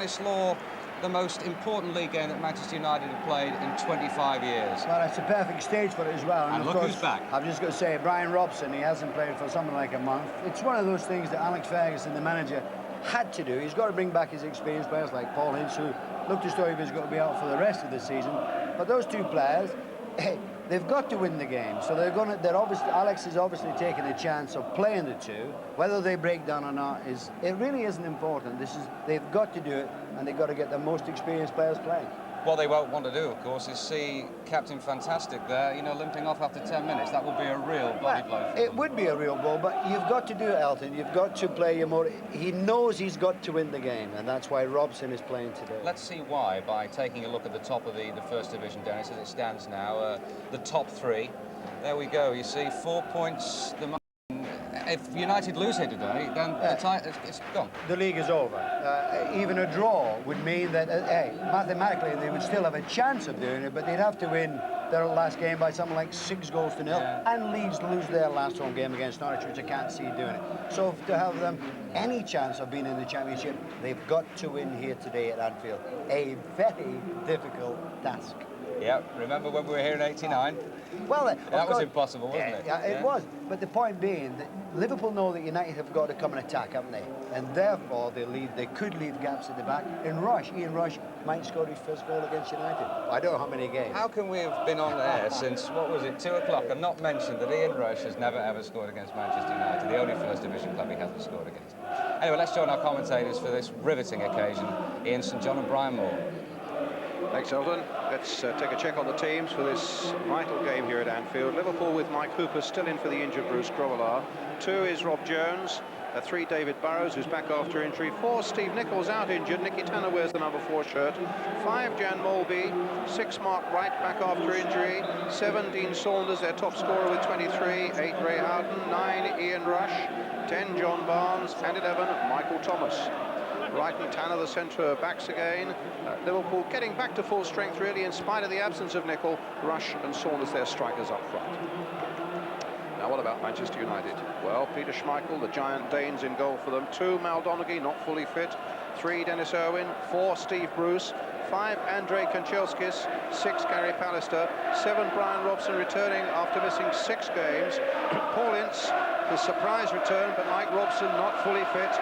Dennis Law, the most important league game that Manchester United have played in 25 years. Well, it's a perfect stage for it as well. And of look course, who's back. I've just got to say, Brian Robson, he hasn't played for something like a month. It's one of those things that Alex Ferguson, the manager, had to do. He's got to bring back his experienced players like Paul Ince, who looked as though he was going to be out for the rest of the season. But those two players, they've got to win the game. So Alex is obviously taking a chance of playing the two. Whether they break down or not, it really isn't important. They've got to do it, and they've got to get the most experienced players playing. What they won't want to do, of course, is see Captain Fantastic there, limping off after 10 minutes. That would be a real body blow for them. It would be a real blow, but you've got to do it, Elton. You've got to play your more... He knows he's got to win the game, and that's why Robson is playing today. Let's see why by taking a look at the top of the First Division, Dennis, as it stands now. The top three. There we go. You see 4 points. If United lose here today, then it's gone. The league is over. Even a draw would mean that, mathematically, they would still have a chance of doing it, but they'd have to win their last game by something like 6-0. Yeah. And Leeds lose their last home game against Norwich, which I can't see doing it. So to have them any chance of being in the Championship, they've got to win here today at Anfield. A very difficult task. Yeah, remember when we were here in '89? Well, that was impossible, wasn't it? Yeah, it was. But the point being that Liverpool know that United have got to come and attack, haven't they? And therefore, they could leave gaps at the back. And Ian Rush might score his first goal against United. I don't know how many games. How can we have been on air since, 2 o'clock, and not mentioned that Ian Rush has never ever scored against Manchester United, the only First Division club he hasn't scored against. Anyway, let's join our commentators for this riveting occasion, Ian St John and Brian Moore. Thanks, Elton. Let's take a check on the teams for this vital game here at Anfield. Liverpool with Mike Hooper still in for the injured Bruce Grobbelaar. 2 is Rob Jones. 3, David Burrows, who's back after injury. 4, Steve Nicholls out injured. Nicky Tanner wears the number 4 shirt. 5, Jan Molby. 6, Mark Wright back after injury. 7, Dean Saunders, their top scorer with 23. 8, Ray Houghton. 9, Ian Rush. 10, John Barnes. And 11, Michael Thomas. Wright and Tanner, the centre backs again. Liverpool getting back to full strength, really, in spite of the absence of Nicol. Rush and Saunders, their strikers up front. Now, what about Manchester United? Well, Peter Schmeichel, the giant Danes in goal for them. 2, Mal Donaghy, not fully fit. 3, Dennis Irwin. 4, Steve Bruce. 5, Andrei Kanchelskis. 6, Gary Pallister. 7, Brian Robson returning after missing 6 games. Paul Ince, his surprise return, but like Robson, not fully fit.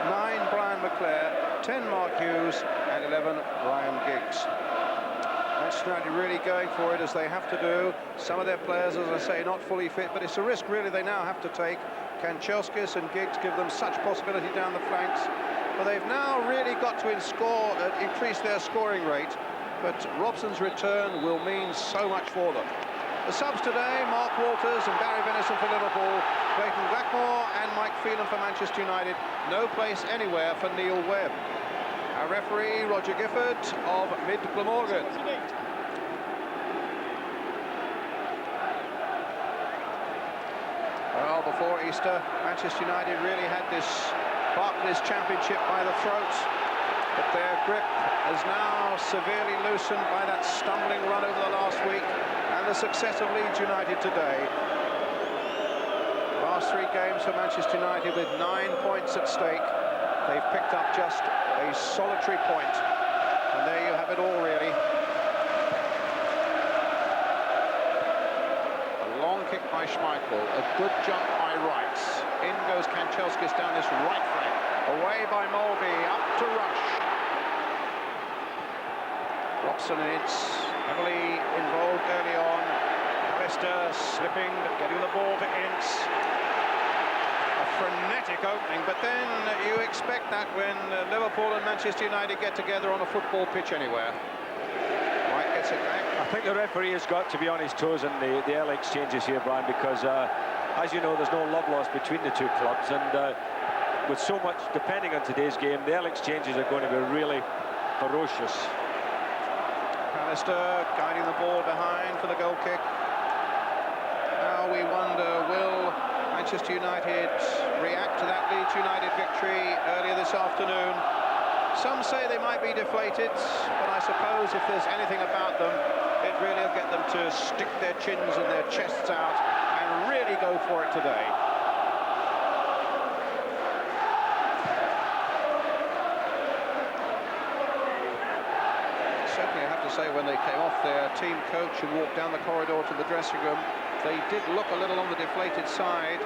9, Brian McClare. 10, Mark Hughes. And 11, Ryan Giggs. Manchester United really going for it, as they have to do. Some of their players, as I say, not fully fit, but it's a risk really they now have to take. Kanchelskis and Giggs give them such possibility down the flanks, but they've now really got to increase their scoring rate. But Robson's return will mean so much for them. The subs today: Mark Walters and Barry Venison for Liverpool, Clayton Blackmore and Mike Phelan for Manchester United. No place anywhere for Neil Webb. Our referee, Roger Gifford of Mid Glamorgan. Well, before Easter, Manchester United really had this Barclays Championship by the throat, but their grip is now severely loosened by that stumbling run over the last week and the success of Leeds United today. Last 3 games for Manchester United with 9 points at stake. They've picked up just a solitary point, and there you have it all, really. A long kick by Schmeichel, a good jump by Wright. In goes Kanchelskis down this right flank, away by Molby, up to Rush. Robson and Ince heavily involved early on. Alistair slipping, but getting the ball to Ince. A frenetic opening, but then you expect that when Liverpool and Manchester United get together on a football pitch anywhere. White gets it back. I think the referee has got to be on his toes in the early exchanges here, Brian, because as you know, there's no love lost between the two clubs, and with so much depending on today's game, the early exchanges are going to be really ferocious. Alistair guiding the ball behind for the goal kick. Now we wonder, will Manchester United react to that Leeds United victory earlier this afternoon? Some say they might be deflated, but I suppose if there's anything about them, it really will get them to stick their chins and their chests out and really go for it today. certainly have to say, when they came off their team coach and walked down the corridor to the dressing room, they did look a little on the deflated side.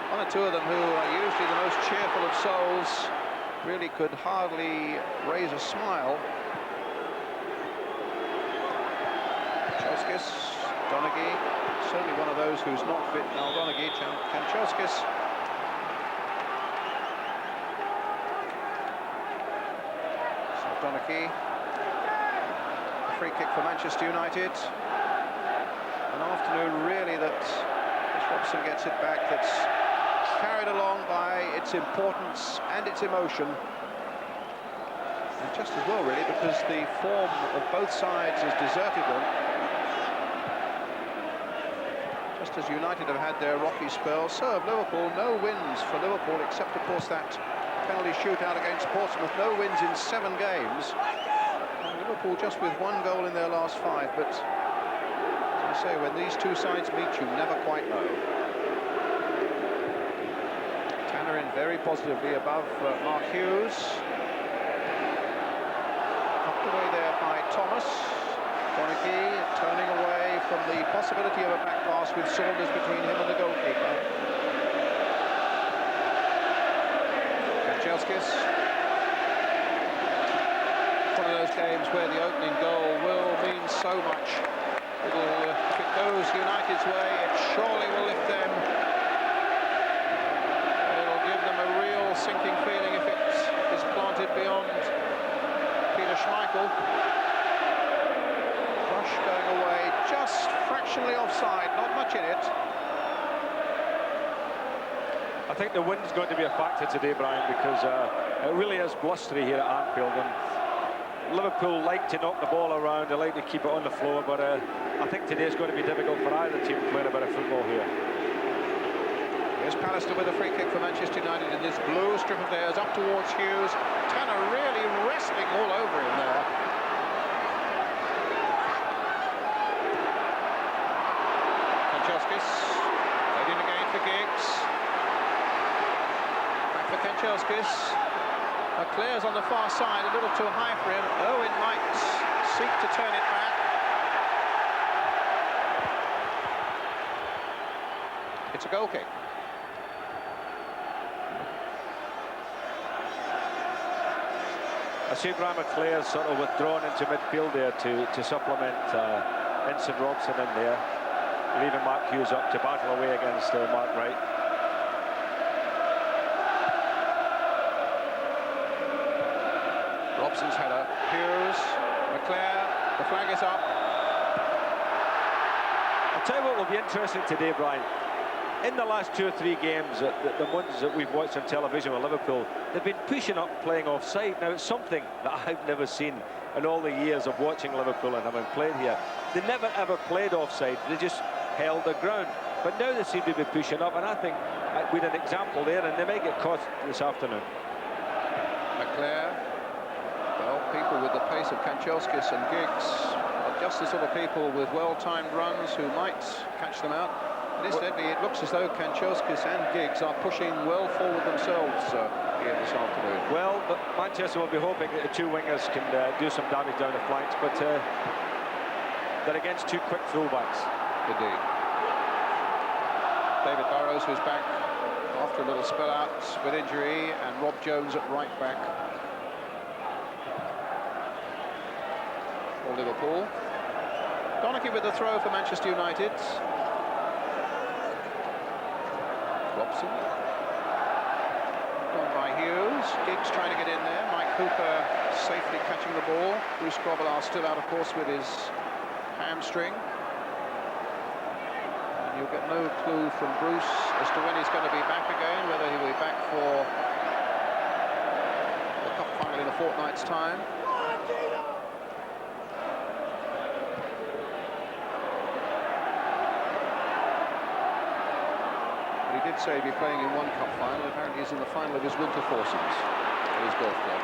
One or two of them, who are usually the most cheerful of souls, really could hardly raise a smile. Kanchelskis, Donaghy, certainly one of those who's not fit now. Donaghy, Kanchelskis. So Donaghy, a free kick for Manchester United. An afternoon really that, as Robson gets it back, that's carried along by its importance and its emotion. And just as well, really, because the form of both sides has deserted them. Just as United have had their rocky spell, so have Liverpool. No wins for Liverpool, except, of course, that penalty shootout against Portsmouth. No wins in 7 games. And Liverpool just with 1 goal in their last 5. But, as I say, when these two sides meet, you never quite know. In very positively above Mark Hughes. Knocked away there by Thomas. Donaghy turning away from the possibility of a back pass with Saunders between him and the goalkeeper. Kanchelskis. One of those games where the opening goal will mean so much. If it goes United's way, it surely will lift them. Sinking feeling if it is planted beyond Peter Schmeichel. Rush going away, just fractionally offside, not much in it. I think the wind's going to be a factor today, Brian, because it really is blustery here at Anfield, and Liverpool like to knock the ball around, they like to keep it on the floor, but I think today's going to be difficult for either team playing a bit of football here. Here's Pallister with a free kick for Manchester United in this blue strip of theirs, up towards Hughes. Tanner really wrestling all over him there. Kanchelskis, played in again for Giggs. Back for Kanchelskis. Claire's on the far side, a little too high for him. Owen might seek to turn it back. It's a goal kick. I see Graham McClare's sort of withdrawn into midfield there to supplement Vincent Robson in there, leaving Mark Hughes up to battle away against Mark Wright. Robson's header. Hughes, McClare, the flag is up. I'll tell you what will be interesting today, Brian. In the last 2 or 3 games, the ones that we've watched on television with Liverpool, they've been pushing up, playing offside. Now, it's something that I've never seen in all the years of watching Liverpool and having played here. They never, ever played offside. They just held their ground. But now they seem to be pushing up, and I think with an example there, and they may get caught this afternoon. McClare. Well, people with the pace of Kanchelskis and Giggs are just the sort of people with well-timed runs who might catch them out. And incidentally, it looks as though Kanchelskis and Giggs are pushing well forward themselves here this afternoon. Well, but Manchester will be hoping that the 2 wingers can do some damage down the flanks, but they're against 2 quick fullbacks. Indeed. David Burrows, who's back after a little spell out with injury, and Rob Jones at right back for Liverpool. Donaghy with the throw for Manchester United. Robson. Gone by Hughes. Giggs trying to get in there. Mike Hooper safely catching the ball. Bruce Grobbelaar still out, of course, with his hamstring. And you'll get no clue from Bruce as to when he's going to be back again, whether he'll be back for the cup final in a fortnight's time. He did say he'd be playing in one cup final. Apparently he's in the final of his winter foursomes at his golf club.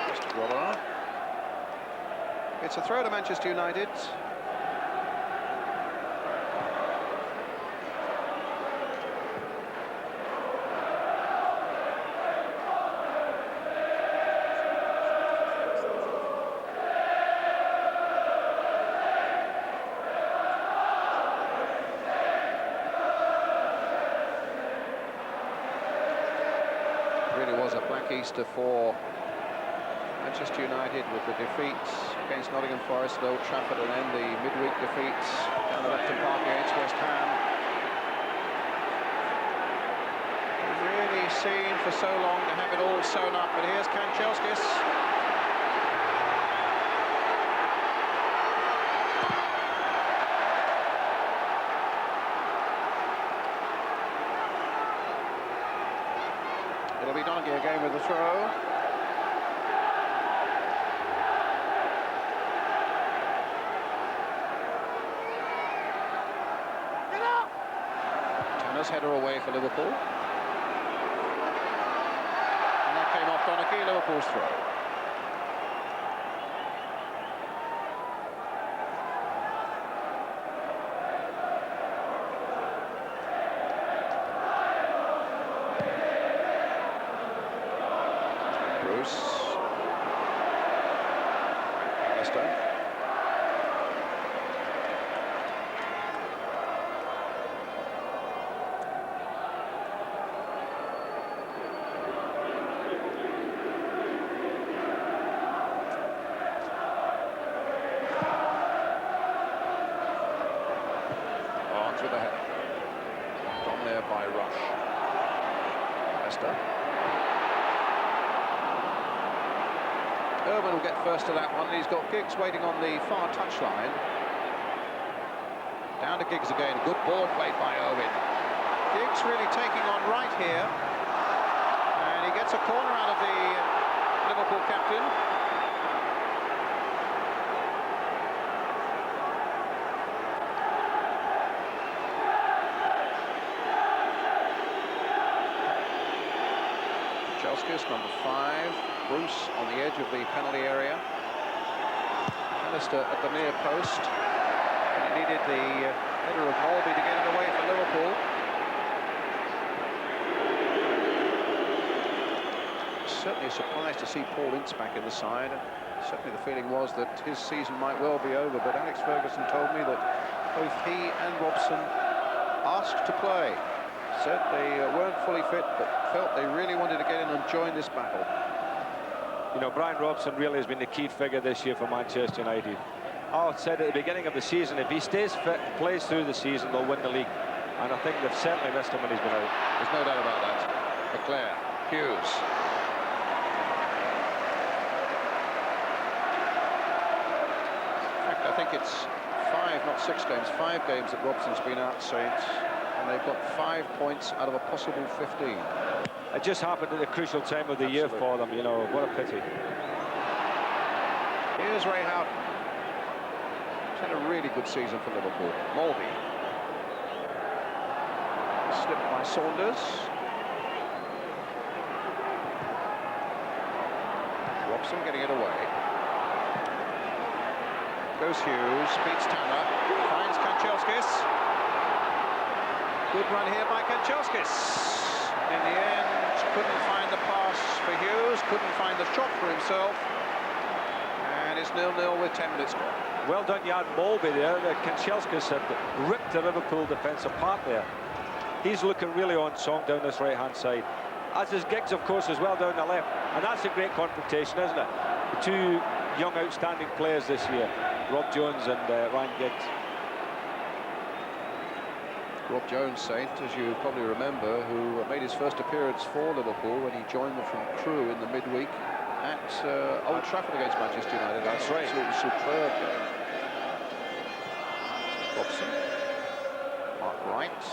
Mr. Grobbelaar. It's a throw to Manchester United. dark Easter for Manchester United with the defeats against Nottingham Forest at Old Trafford, and then the midweek defeats down at Upton Park against West Ham. Really seemed for so long to have it all sewn up, but here's Kanchelskis. It'll be Donaghy again with the throw. Turner's header away for Liverpool. And that came off Donaghy, Liverpool's throw. With the head. On there by Rush. Leicester. Irwin will get first to that one. He's got Giggs waiting on the far touchline. Down to Giggs again. Good ball played by Irwin. Giggs really taking on right here. And he gets a corner out of the Liverpool captain. Number 5, Bruce on the edge of the penalty area. Alistair at the near post. And he needed the header of Molby to get it away for Liverpool. Certainly surprised to see Paul Ince back in the side. Certainly the feeling was that his season might well be over, but Alex Ferguson told me that both he and Robson asked to play. Said they weren't fully fit, but felt they really wanted to get in and join this battle. You know, Brian Robson really has been the key figure this year for Manchester United. I said at the beginning of the season, if he stays fit, plays through the season, they'll win the league. And I think they've certainly missed him when he's been out. There's no doubt about that. Leclerc, Hughes. In fact, I think it's 5, not 6 games, 5 games that Robson's been out, Saints. And they've got 5 points out of a possible 15. It just happened at the crucial time of the year for them, you know, what a pity. Here's Ray Houghton. He's had a really good season for Liverpool. Molby. Slipped by Saunders. Robson getting it away. Goes Hughes, beats Tanner, finds Kanchelskis. Good run here by Kanchelskis. In the end, couldn't find the pass for Hughes, couldn't find the shot for himself. And it's 0-0 with 10 minutes gone. Well done, Jan Molby there. Kanchelskis had ripped the Liverpool defence apart there. He's looking really on song down this right-hand side. As is Giggs, of course, as well down the left. And that's a great confrontation, isn't it? The two young, outstanding players this year, Rob Jones and Ryan Giggs. Rob Jones, Saint, as you probably remember, who made his first appearance for Liverpool when he joined them from Crewe in the midweek at Old Trafford against Manchester United. That's right. Absolutely superb game. Robson. Mark Wright.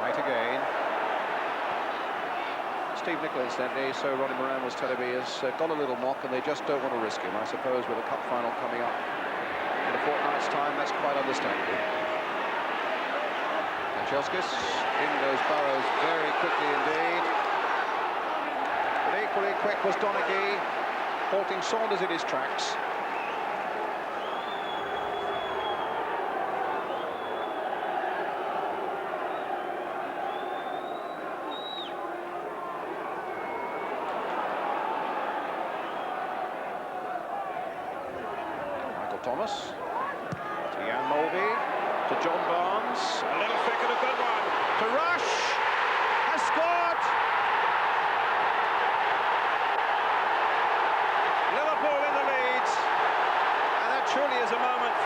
Wright again. Steve Nicholl, incidentally, so Ronnie Moran was telling me, has got a little knock and they just don't want to risk him. I suppose with a cup final coming up in a fortnight's time, that's quite understandable. Kanchelskis, in goes Burrows very quickly indeed. But equally quick was Donaghy, halting Saunders in his tracks. Thomas, to Jan Molby, to John Barnes, a little flick and a good one, to Rush, has scored!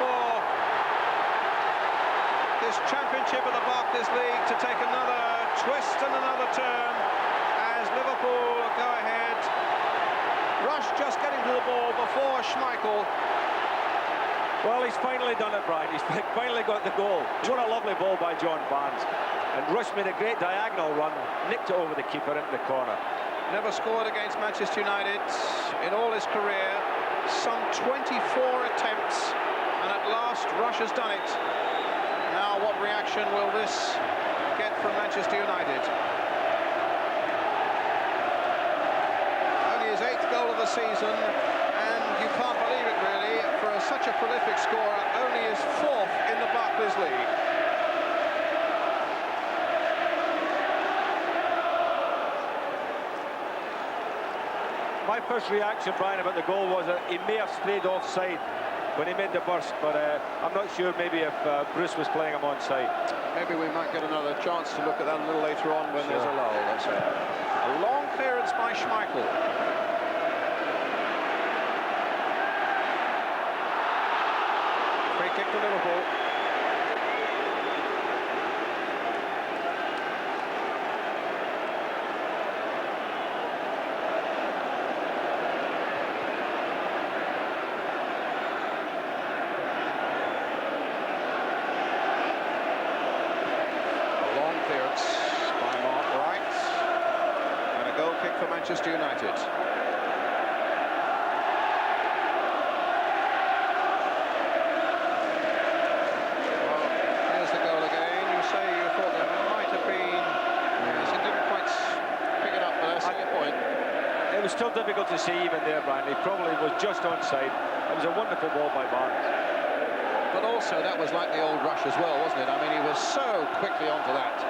for this championship of the Barclays League to take another twist and another turn as Liverpool go ahead. Rush just getting to the ball before Schmeichel. Well, he's finally done it, Brian. He's finally got the goal. What a lovely ball by John Barnes. And Rush made a great diagonal run, nicked it over the keeper into the corner. Never scored against Manchester United in all his career. Some 24 attempts, and at last Rush has done it. Now, what reaction will this get from Manchester United? Only his 8th goal of the season, and you can't believe it really, for such a prolific scorer, only his 4th in the Barclays League. My first reaction, Brian, about the goal was that he may have strayed offside when he made the burst, but I'm not sure maybe if Bruce was playing him onside. Maybe we might get another chance to look at that a little later on when there's a lull. That's it. A long clearance by Schmeichel. Free kick to Liverpool. For Manchester United. Well, here's the goal again. You say you thought there might have been... Yes, it didn't quite pick it up, but I see your point. It was still difficult to see even there, Brian. He probably was just onside. It was a wonderful ball by Barnes. But also, that was like the old Rush as well, wasn't it? I mean, he was so quickly onto that.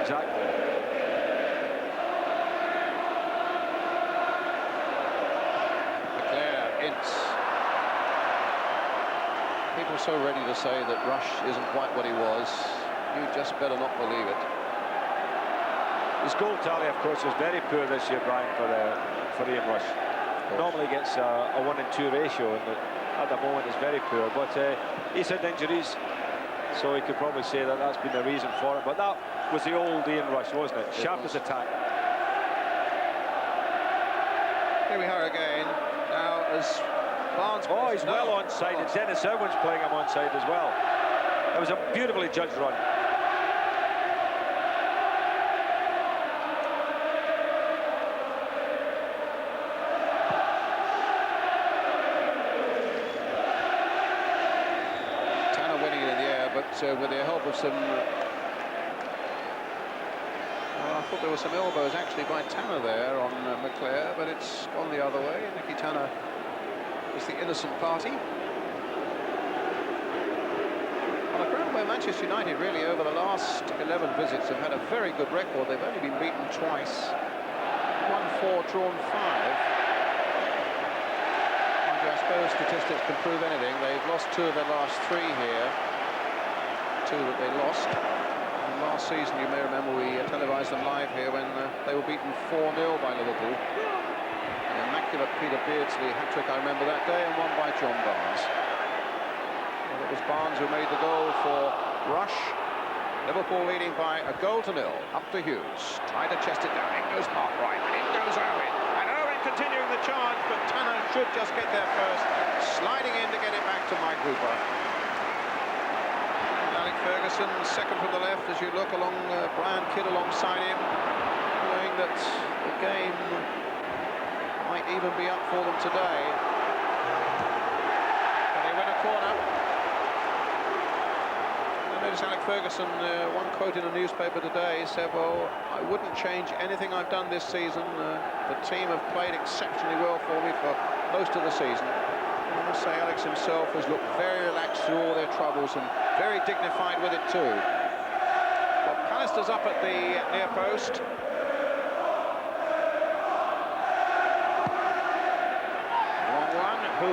Exactly. People so ready to say that Rush isn't quite what he was. You just better not believe it. His goal tally, of course, was very poor this year, Brian, for Ian Rush. Normally gets a 1 and 2 ratio, and at the moment is very poor. But he's had injuries, so he could probably say that that's been the reason for it. But that was the old Ian Rush, wasn't it? Sharpest attack. Here we are again. Now, as Barnes... Oh, he's well onside, and Dennis Irwin's playing him onside as well. It was a beautifully judged run. Tanner winning it in the air, but with the help of some... I thought there were some elbows actually by Tanner there on McClare, but it's gone the other way. Nicky Tanner is the innocent party. On a ground where Manchester United really over the last 11 visits have had a very good record. They've only been beaten twice, won 4, drawn 5. And I suppose statistics can prove anything. They've lost 2 of their last 3 here. 2 that they lost. And last season, you may remember, we televised them live here when they were beaten 4-0 by Liverpool. Immaculate Peter Beardsley hat-trick, I remember that day, and won by John Barnes. Well, it was Barnes who made the goal for Rush. Liverpool leading by a goal to 0. Up to Hughes. Tried to chest it down. It goes Park right. In goes Owen. And Owen continuing the charge, but Tanner should just get there first. Sliding in to get it back to Mike Hooper. Alec Ferguson, second from the left as you look along Brian Kidd alongside him, knowing that the game might even be up for them today. But they win a corner. I noticed Alec Ferguson, one quote in a newspaper today, said, well, I wouldn't change anything I've done this season. The team have played exceptionally well for me for most of the season. I must say Alex himself has looked very relaxed through all their troubles and very dignified with it too. Well, Pallister's up at the near post. Hooper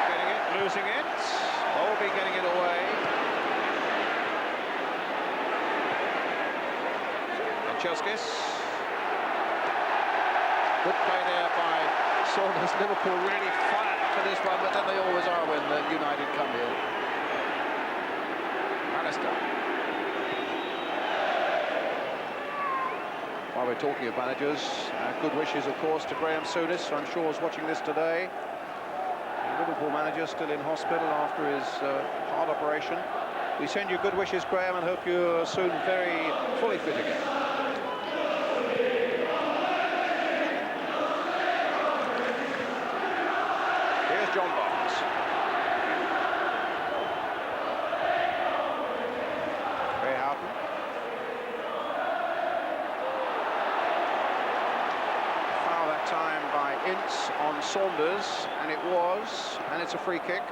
getting it, losing it. Olby getting it away. And Chelskis. Good play there by Saunders. Liverpool really fired up for this one, but then they always are when United come here. Alistair. While we're talking of managers, good wishes, of course, to Graham Souness. I'm sure is watching this today. The Liverpool manager still in hospital after his heart operation. We send you good wishes, Graham, and hope you're soon very fully fit again. Here's John Barnes. Ray Houghton. Foul that time by Ince on Saunders, and it was, and it's a free kick.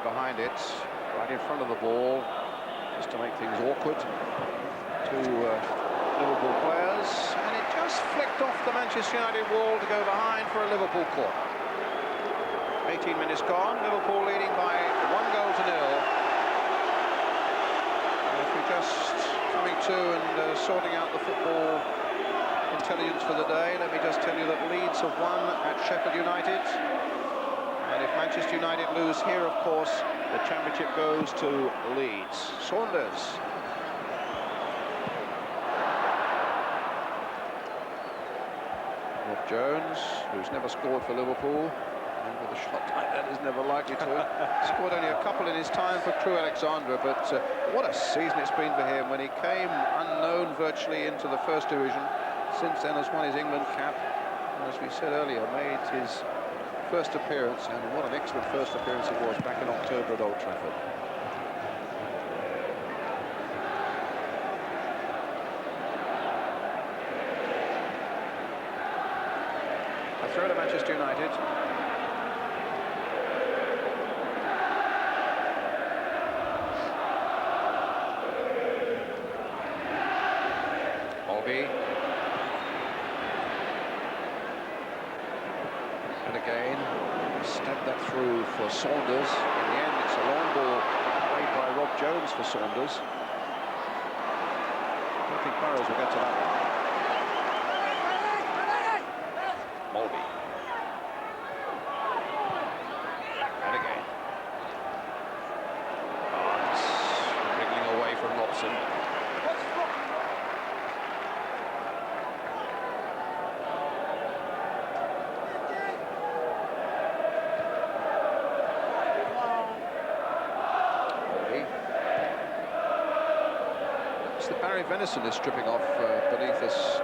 Behind it, right in front of the ball, just to make things awkward to Liverpool players, and it just flicked off the Manchester United wall to go behind for a Liverpool corner. 18 minutes gone, Liverpool leading by 1-0. And if we're just coming to and sorting out the football intelligence for the day, let me just tell you that Leeds have won at Sheffield United. And if Manchester United lose here, of course, the championship goes to Leeds. Saunders. Rob Jones, who's never scored for Liverpool, and with a shot like that is never likely to. Scored only a couple in his time for Crewe Alexandra, but what a season it's been for him when he came unknown virtually into the First Division. Since then has won his England cap, and as we said earlier, made his first appearance, and what an excellent first appearance it was back in October at Old Trafford. A throw to Manchester United. Mulvey. And again, stepped that through for Saunders. In the end, it's a long ball played by Rob Jones for Saunders. I don't think Burrows will get to that one. Mulvey. And again. Barnes wriggling away from Robson. Venison is stripping off beneath us.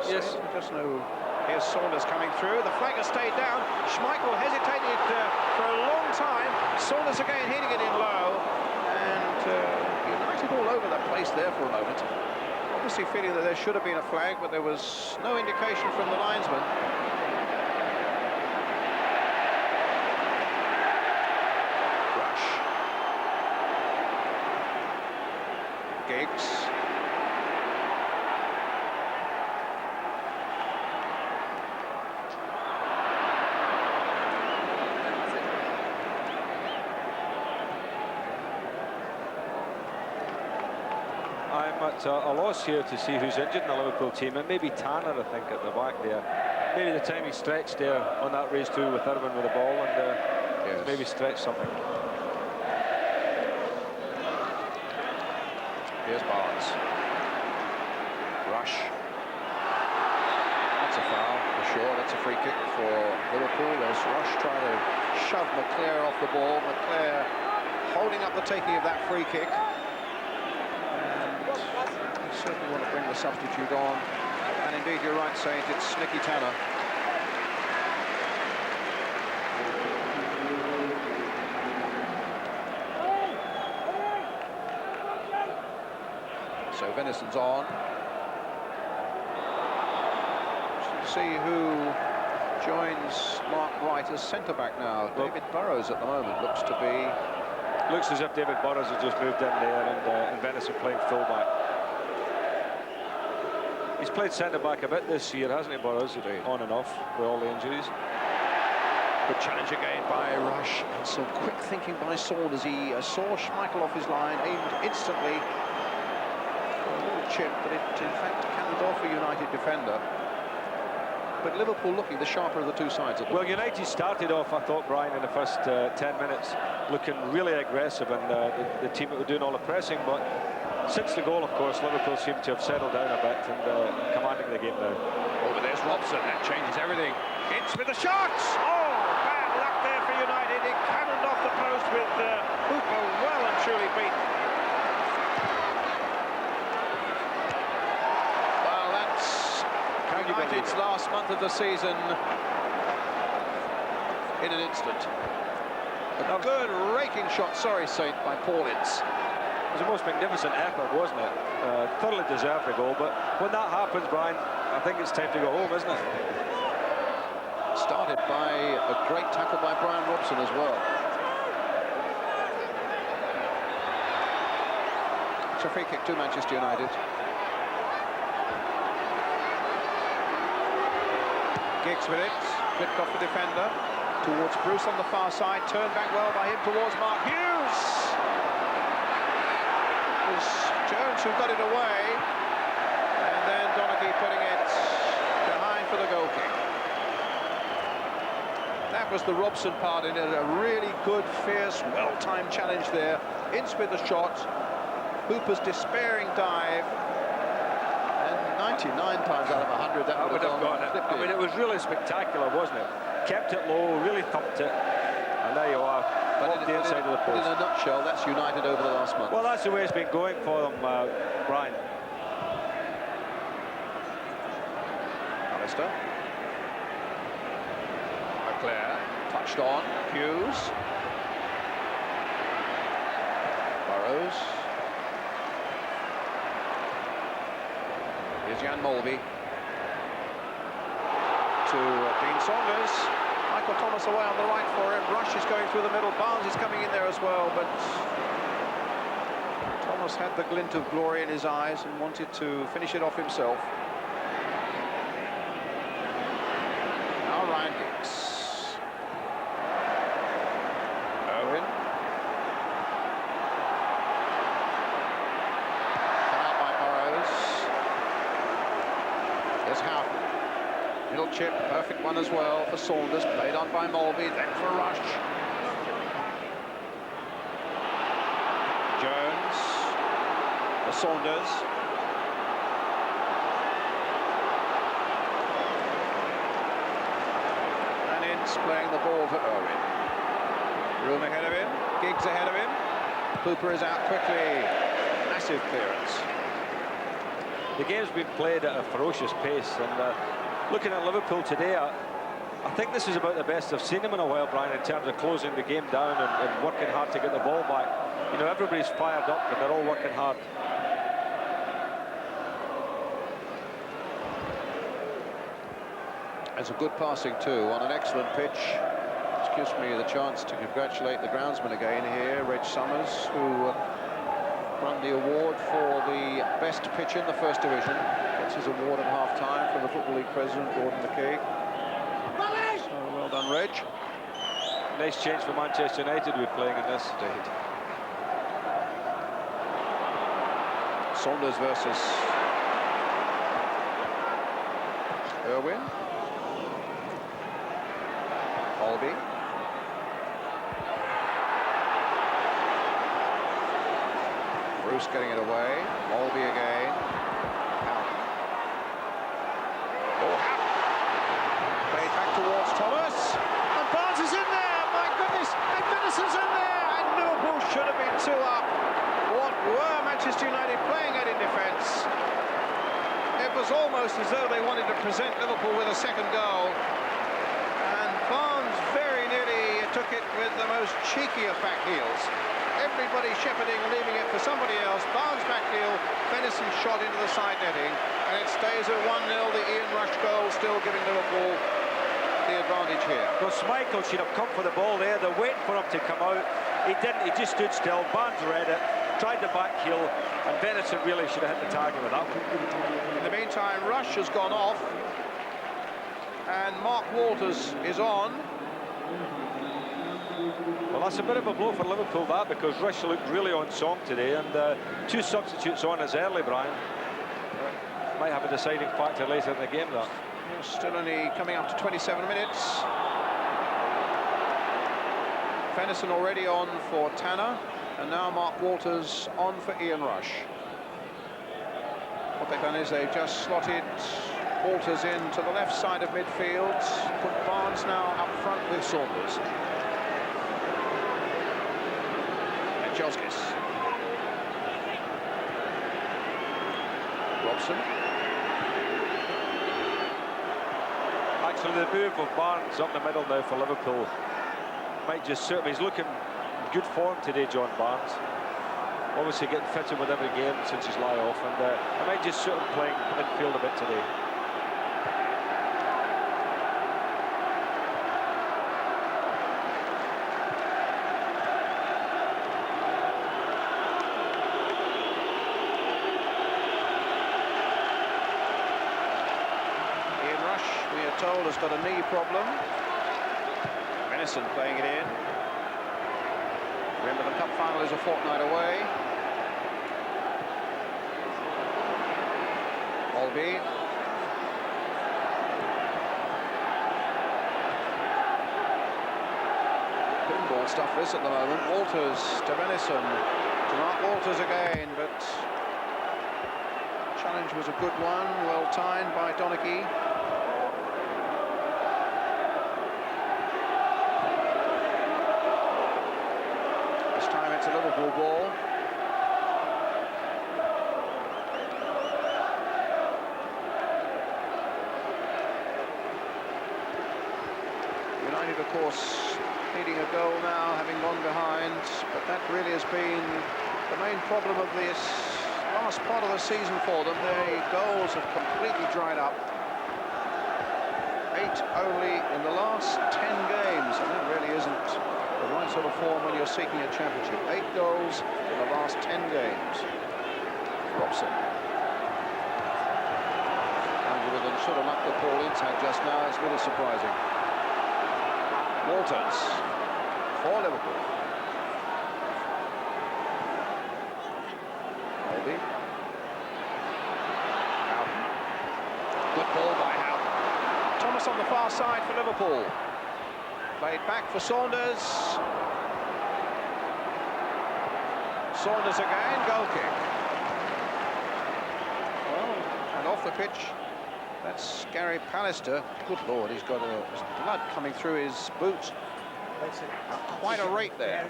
Yes. Just no. Here's Saunders coming through. The flag has stayed down. Schmeichel hesitated for a long time. Saunders again hitting it in low. And United all over that place there for a moment. Obviously feeling that there should have been a flag, but there was no indication from the linesman. Rush. Giggs. I'm at a loss here to see who's injured in the Liverpool team, and maybe Tanner, I think, at the back there. Maybe the time he stretched there on that race too with Irwin with the ball, and yes, maybe stretched something. Here's Barnes. Rush. That's a foul for sure. That's a free kick for Liverpool. There's Rush trying to shove McClare off the ball. McClare holding up the taking of that free kick. Certainly want to bring the substitute on, and indeed you're right, Saint, it's Nicky Tanner. So Venison's on. See who joins Mark Wright as centre-back now. David Burrows at the moment looks to be... Looks as if David Burrows has just moved in there, and Venison playing full-back. He's played centre-back a bit this year, hasn't he, Burrows? On and off with all the injuries. Good challenge again by Rush, and some quick thinking by Saunders. He saw Schmeichel off his line, aimed instantly for a little chip, but it in fact canned off a United defender. But Liverpool looking the sharper of the two sides. Well, United started off, I thought, Brian, in the first 10 minutes, looking really aggressive, and the team that were doing all the pressing, but since the goal, of course, Liverpool seem to have settled down a bit and commanding the game now. Oh, but there's Robson. That changes everything. Ince with the shots. Oh, bad luck there for United. It cannoned off the post with Hooper well and truly beaten. Well, that's United's last month of the season in an instant. A good raking shot, sorry, Saint, by Paul Ince. It was the most magnificent effort, wasn't it? Thoroughly deserved the goal, but when that happens, Brian, I think it's time to go home, isn't it? Started by a great tackle by Brian Robson as well. It's a free kick to Manchester United. Giggs with it, flipped off the defender, towards Bruce on the far side, turned back well by him towards Mark Hughes. It was Jones who got it away, and then Donaghy putting it behind for the goal kick. That was the Robson part in it, a really good, fierce, well-timed challenge there. Ince with the shot, Hooper's despairing dive, and 99 times out of 100 that would have gone. I mean, it was really spectacular, wasn't it? Kept it low, really thumped it, and there you are. But the inside of the post. In a nutshell, that's United over the last month. Well, that's the way it's been going for them, Brian. Alistair. Leclerc, touched on, Hughes. Burrows. Here's Jan Molby. To Dean Saunders. Michael Thomas away on the right for him. Rush is going through the middle. Barnes is coming in there as well, but Thomas had the glint of glory in his eyes and wanted to finish it off himself. Now Ryan Giggs. Owen. Come out by Burrows. There's Houghton. Middle chip, perfect one as well for Saunders, played on by Molby, then for Rush. Jones for Saunders. And Ince playing the ball to Irwin. Room ahead of him, Giggs ahead of him. Cooper is out quickly, massive clearance. The game's been played at a ferocious pace, and looking at Liverpool today, I think this is about the best I've seen them in a while, Brian, in terms of closing the game down and working hard to get the ball back. You know, everybody's fired up, but they're all working hard. It's a good passing too on an excellent pitch, which gives me the chance to congratulate the groundsman again here, Reg Summers, who won the award for the best pitch in the First Division. Gets his award at half-time from the Football League president, Gordon McKeag. So well done, Reg. Nice change for Manchester United we're playing in this. Indeed. Saunders versus Irwin. Molby. Bruce getting it away. Molby again. Houghton. Oh, Houghton. Played back towards Thomas. And Barnes is in there. My goodness. And Vennison's in there. And Liverpool should have been 2 up. What were Manchester United playing at in defence? It was almost as though they wanted to present Liverpool with a second goal. And Barnes very nearly took it with the most cheeky of back heels. Everybody shepherding and leaving it for somebody else. Barnes back heel, Venison shot into the side netting, and it stays at 1-0. The Ian Rush goal still giving Liverpool the advantage here. Well, Schmeichel should have come for the ball there. They're waiting for him to come out. He didn't. He just stood still. Barnes read it, tried the back heel, and Venison really should have hit the target with that one. In the meantime, Rush has gone off, and Mark Walters is on. Well, that's a bit of a blow for Liverpool, that, because Rush looked really on song today, and 2 substitutes on as early, Brian. Might have a deciding factor later in the game, that. Still only coming up to 27 minutes. Venison already on for Tanner, and now Mark Walters on for Ian Rush. What they've done is they've just slotted Walters in to the left side of midfield, put Barnes now up front with Saunders. And Joskis. Robson. Actually, the move of Barnes up the middle now for Liverpool might just suit him. He's looking in good form today, John Barnes. Obviously getting fitter with every game since his lie-off, and it might just suit him playing midfield a bit today. Ian Rush, we are told, has got a knee problem. Venison playing it in. Remember, the cup final is a fortnight away. Olby. Pinball stuff this at the moment. Walters to Venison. To Mark Walters again, but challenge was a good one. Well timed by Donaghy. It's a Liverpool ball. United, of course, needing a goal now, having gone behind, but that really has been the main problem of this last part of the season for them. Their goals have completely dried up. 8 only in the last 10 games, and that really isn't the right sort of form when you're seeking a championship. 8 goals in the last 10 games. Robson. And with the sort of luck that Paul Ince had just now, it's really surprising. Walters for Liverpool. Olby. Houghton. Good ball by Houghton. Thomas on the far side for Liverpool. Played back for Saunders. Saunders again, goal kick. Well, and off the pitch, that's Gary Pallister. Good Lord, he's got blood coming through his boot. Quite a rate there.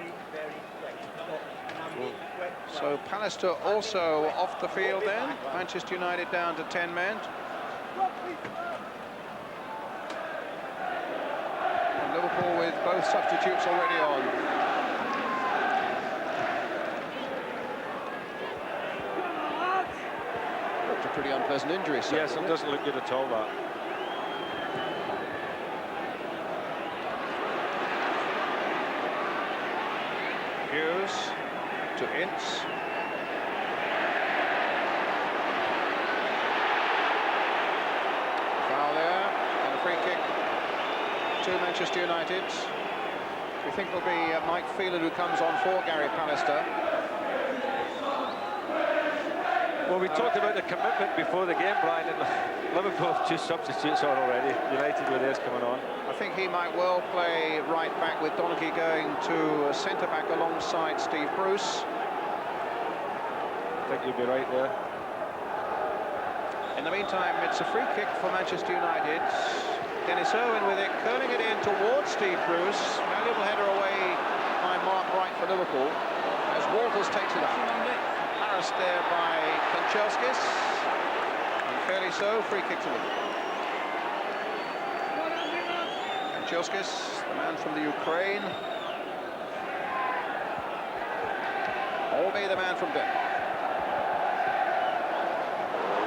So Pallister also off the field then. Manchester United down to 10 men. Liverpool with both substitutes already on. Looked a pretty unpleasant injury, sir. Yes, it doesn't look good at all, that. Hughes to Ince. Foul there, and a free kick to Manchester United. We think it'll be Mike Phelan who comes on for Gary Pallister. Well, we talked about the commitment before the game, Brian, and Liverpool have 2 substitutes on already. United with theirs coming on. I think he might well play right back with Donaghy going to centre-back alongside Steve Bruce. I think you'd be right there. In the meantime, it's a free kick for Manchester United. Dennis Irwin with it, curling it in towards Steve Bruce. Valuable header away by Mark Wright for Liverpool as Walters takes it up. Harassed there by Kanchelskis. And fairly so, free kick to Liverpool. Kanchelskis, the man from the Ukraine. Olby, the man from Denmark.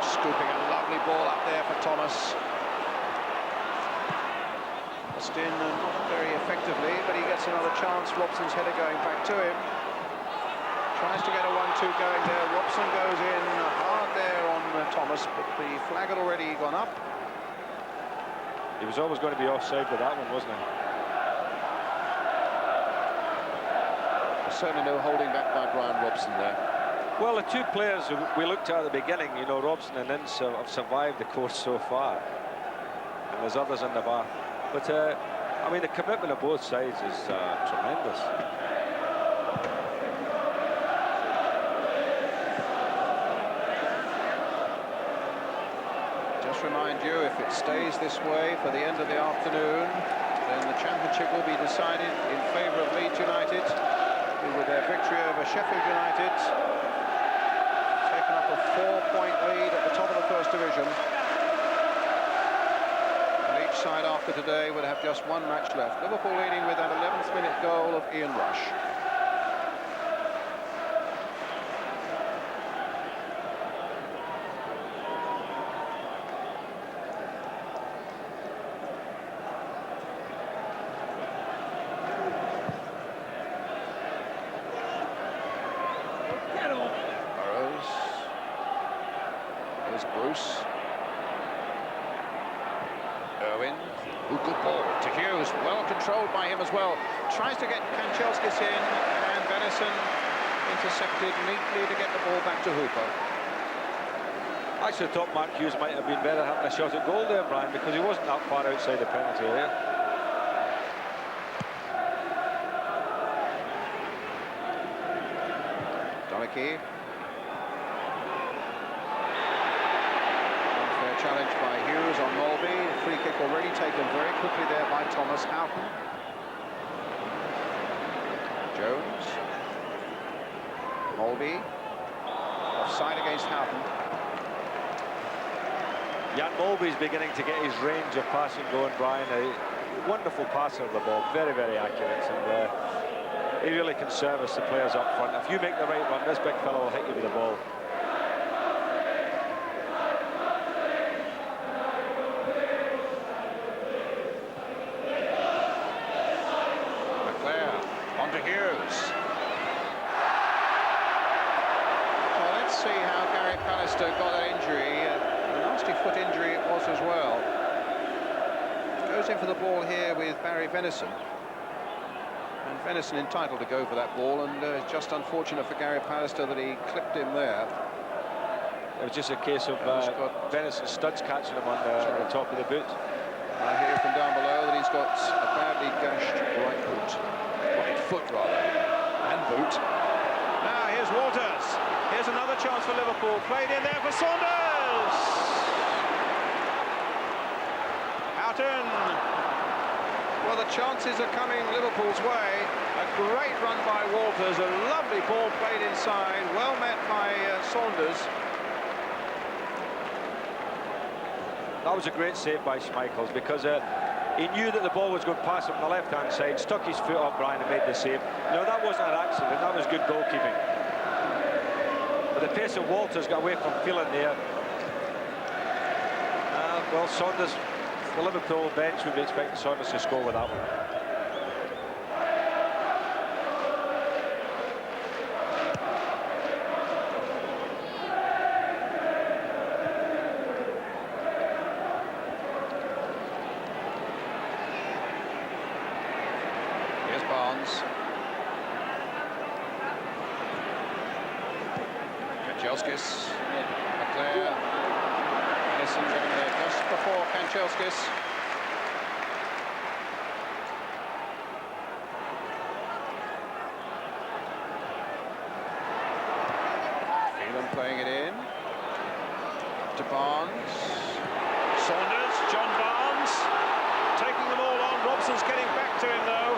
Scooping a lovely ball up there for Thomas. In not very effectively, but he gets another chance. Robson's header going back to him. tries to get a 1-2 going there. Robson goes in hard there on Thomas, but the flag had already gone up. He was always going to be offside with that one, wasn't he? Certainly no holding back by Brian Robson there. Well, the two players who we looked at the beginning, you know, Robson and Ince, have survived the course so far. And there's others in the bar. But, I mean, the commitment of both sides is tremendous. Just remind you, if it stays this way for the end of the afternoon, then the championship will be decided in favour of Leeds United, who, with their victory over Sheffield United, taken up a 4-point lead at the top of the First Division. And each side after today would have just one match left. Liverpool leading with an 11th minute goal of Ian Rush. As well, tries to get Kanchelskis in, and Venison intercepted neatly to get the ball back to Hooper. I actually thought Mark Hughes might have been better having a shot at goal there, Brian, because he wasn't that far outside the penalty area. Donachie. Unfair challenge by Hughes on Molby. Free kick already taken very quickly there by Thomas Houghton. Jones. Molby. Offside against Houghton. Jan Molby's beginning to get his range of passing going, Brian. A wonderful passer of the ball, very, very accurate, and he really can service the players up front. If you make the right run, this big fellow will hit you with the ball. Got that injury, a nasty foot injury it was as well. Goes in for the ball here with Barry Venison, and Venison entitled to go for that ball, and just unfortunate for Gary Pallister that he clipped him there. It was just a case of Venison studs catching him on the top of the boot. I hear from down below that he's got a badly gashed right foot rather, and boot. Now here's Walters. Here's another chance for Liverpool. Played in there for Saunders. Houghton. Well, the chances are coming Liverpool's way. A great run by Walters. A lovely ball played inside. Well met by Saunders. That was a great save by Schmeichels, because he knew that the ball was going past him on the left-hand side, stuck his foot up, Brian, and made the save. No, that wasn't an accident. That was good goalkeeping. But the pace of Walters got away from Phelan there. Well, Saunders, the Liverpool bench would be expecting Saunders to score with that one. Here's Barnes. Kanchelskis, McClare, Edison getting there just before Kanchelskis. Phelan playing it in to Barnes. Saunders, John Barnes, taking them all on. Robson's getting back to him though.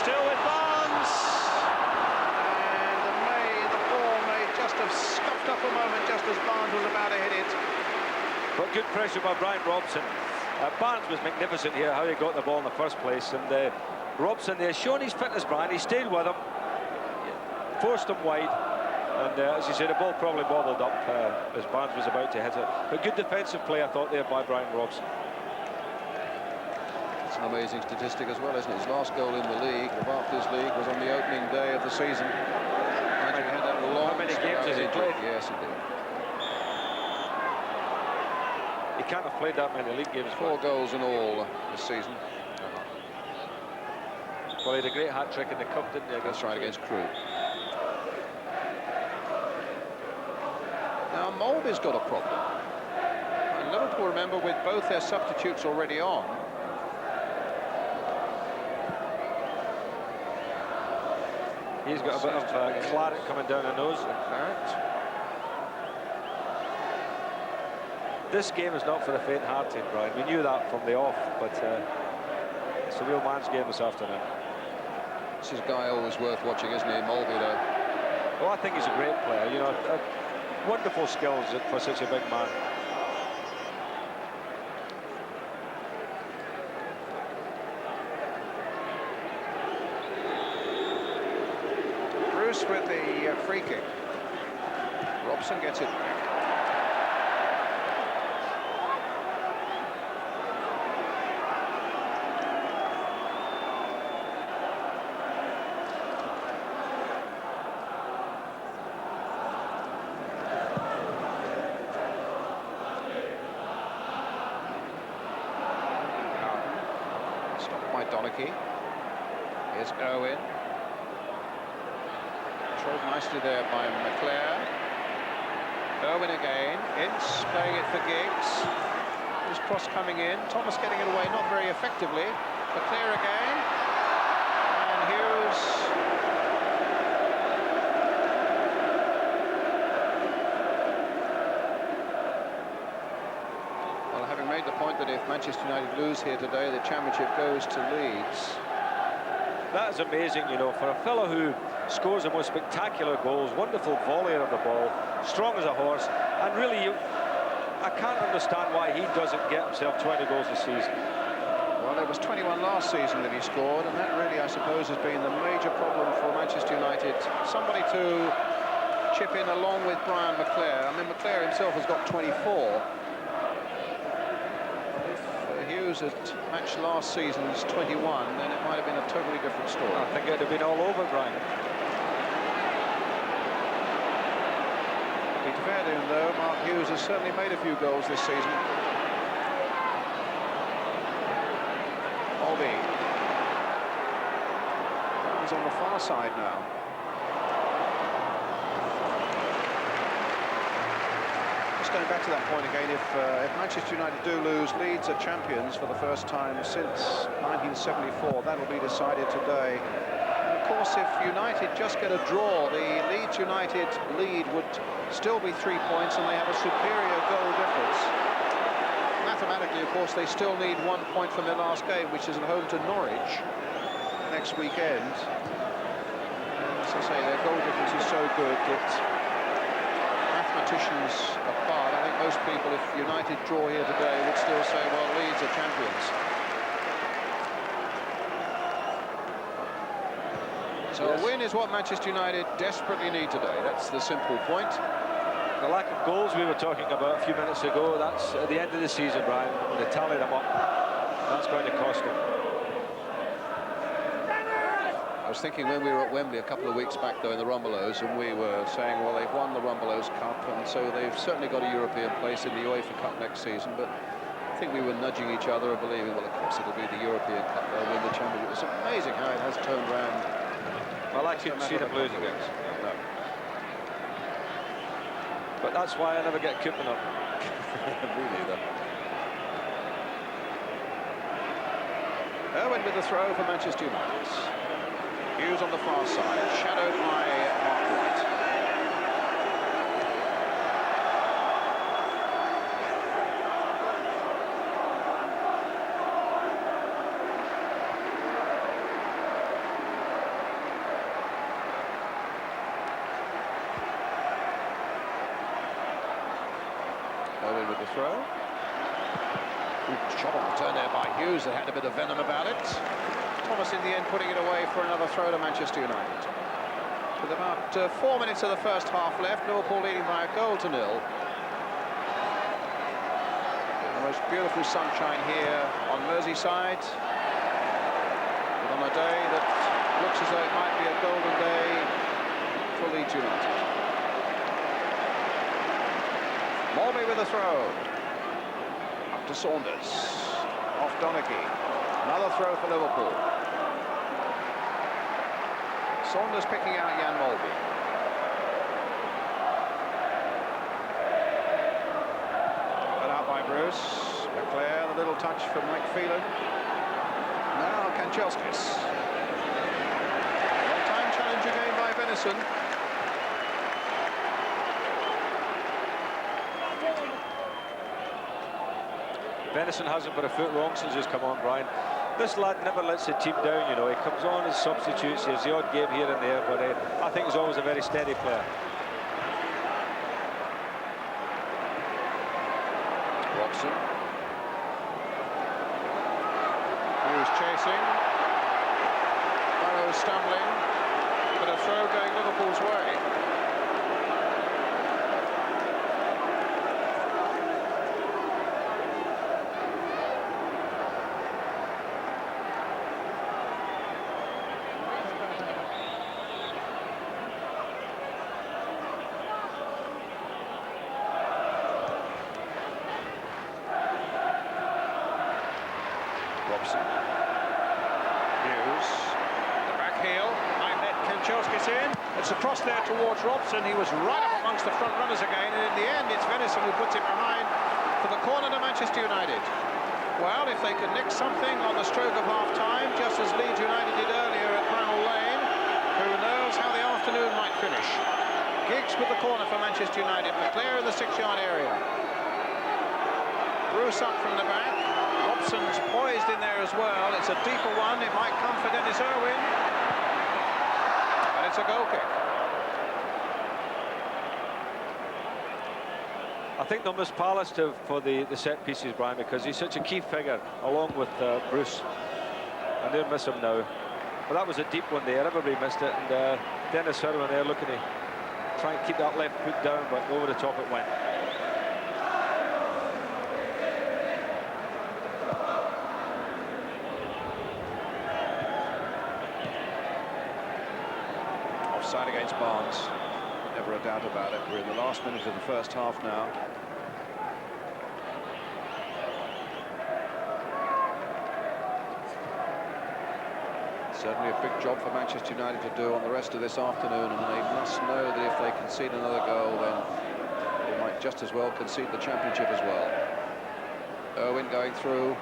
Still with Barnes. Just have scuffed up a moment just as Barnes was about to hit it. But good pressure by Brian Robson. Barnes was magnificent here, how he got the ball in the first place, and Robson there showing his fitness, Brian. He stayed with him, forced him wide, and as you say, the ball probably bobbled up as Barnes was about to hit it. But good defensive play, I thought, there by Brian Robson. It's an amazing statistic as well, isn't it? His last goal in the league, the Barclays League, was on the opening day of the season. And we had that long How many games has he injury. played? Yes, indeed. He can't have played that many league games. 4 goals in all this season. Well, he had a great hat-trick in the cup, didn't he? That's right, against Crewe. Now, Mulvey's got a problem. And Liverpool, remember, with both their substitutes already on, He's got a bit of claret coming down the nose. This game is not for the faint-hearted, Brian. We knew that from the off, but it's a real man's game this afternoon. This is a guy always worth watching, isn't he, Mulvey, though? Well, I think he's a great player. You know, wonderful skills for such a big man. Bruce with the free kick. Robson gets it back. Stopped by Donachie. Here's Owen. Controlled nicely there by McClare. Irwin again. Ince playing it for Giggs. His cross coming in. Thomas getting it away, not very effectively. McClare again. And Hughes. Well, having made the point that if Manchester United lose here today, the championship goes to Leeds. That is amazing, you know, for a fellow who scores the most spectacular goals, wonderful volleyer of the ball, strong as a horse, and really, I can't understand why he doesn't get himself 20 goals this season. Well, it was 21 last season that he scored, and that really, I suppose, has been the major problem for Manchester United. Somebody to chip in along with Brian McClare. I mean, McClare himself has got 24. Hughes had matched last season's 21, then it might have been a totally different story. I think it'd have been all over, Brian. To be fair to him, though, Mark Hughes has certainly made a few goals this season. Mulvey. He's on the far side now. Just going back to that point again, if Manchester United do lose, Leeds are champions for the first time since 1974. That'll be decided today. And of course, if United just get a draw, the Leeds United lead would still be 3 points, and they have a superior goal difference. Mathematically, of course, they still need 1 point from their last game, which is at home to Norwich next weekend. And as I say, their goal difference is so good that mathematicians apart, I think most people, if United draw here today, would still say, well, Leeds are champions. So yes. A win is what Manchester United desperately need today. That's the simple point. The lack of goals we were talking about a few minutes ago, that's at the end of the season, Brian. When they tally them up, that's going to cost them. I was thinking when we were at Wembley a couple of weeks back, though, in the Rumbelows, and we were saying, well, they've won the Rumbelows Cup, and so they've certainly got a European place in the UEFA Cup next season, but I think we were nudging each other and believing, well, of course it'll be the European Cup, they'll win the championship. It's amazing how it has turned around. Well, I couldn't see them losing it. No. But that's why I never get coupon up. Really, though. Irwin with the throw for Manchester United. Hughes on the far side, shadowed by Mark White. Irwin with the throw. Shot on the turn there by Hughes that had a bit of venom about it. Thomas in the end putting it away for another throw to Manchester United. With about 4 minutes of the first half left, Liverpool leading by a goal to nil. The most beautiful sunshine here on Merseyside. But on a day that looks as though it might be a golden day for Leeds United. Mulvey with a throw. Up to Saunders. Off Donaghy. Another throw for Liverpool. Saunders picking out Jan Mulvey. Put out by Bruce. Leclerc, the little touch for Mike Phelan. Now Kanchelskis. Well-timed challenge again by Venison. Venison hasn't put a foot wrong since he's come on, Brian. This lad never lets the team down, you know. He comes on as substitutes, he has the odd game here and there, but I think he's always a very steady player. Robson. Who's chasing. Burrows stumbling, but a throw going Liverpool's way. Robson. Hughes. The back heel. High net. Kanchelskis in. It's across there towards Robson. He was right up amongst the front runners again, and in the end it's Venison who puts it behind for the corner to Manchester United. Well, if they could nick something on the stroke of half-time, just as Leeds United did earlier at Bramall Lane, who knows how the afternoon might finish. Giggs with the corner for Manchester United. McClare in the 6-yard area. Bruce up from the back. Robson's poised in there as well. It's a deeper one. It might come for Dennis Irwin. And it's a goal kick. I think they'll miss Palace for the set pieces, Brian, because he's such a key figure along with Bruce, and they'll miss him now. But that was a deep one there. Everybody missed it, and Dennis Irwin there looking to try and keep that left foot down, but over the top it went. Offside against Barnes. Never a doubt about it. We're in the last minute of the first half now. Certainly a big job for Manchester United to do on the rest of this afternoon, and they must know that if they concede another goal, then they might just as well concede the championship as well. Irwin going through.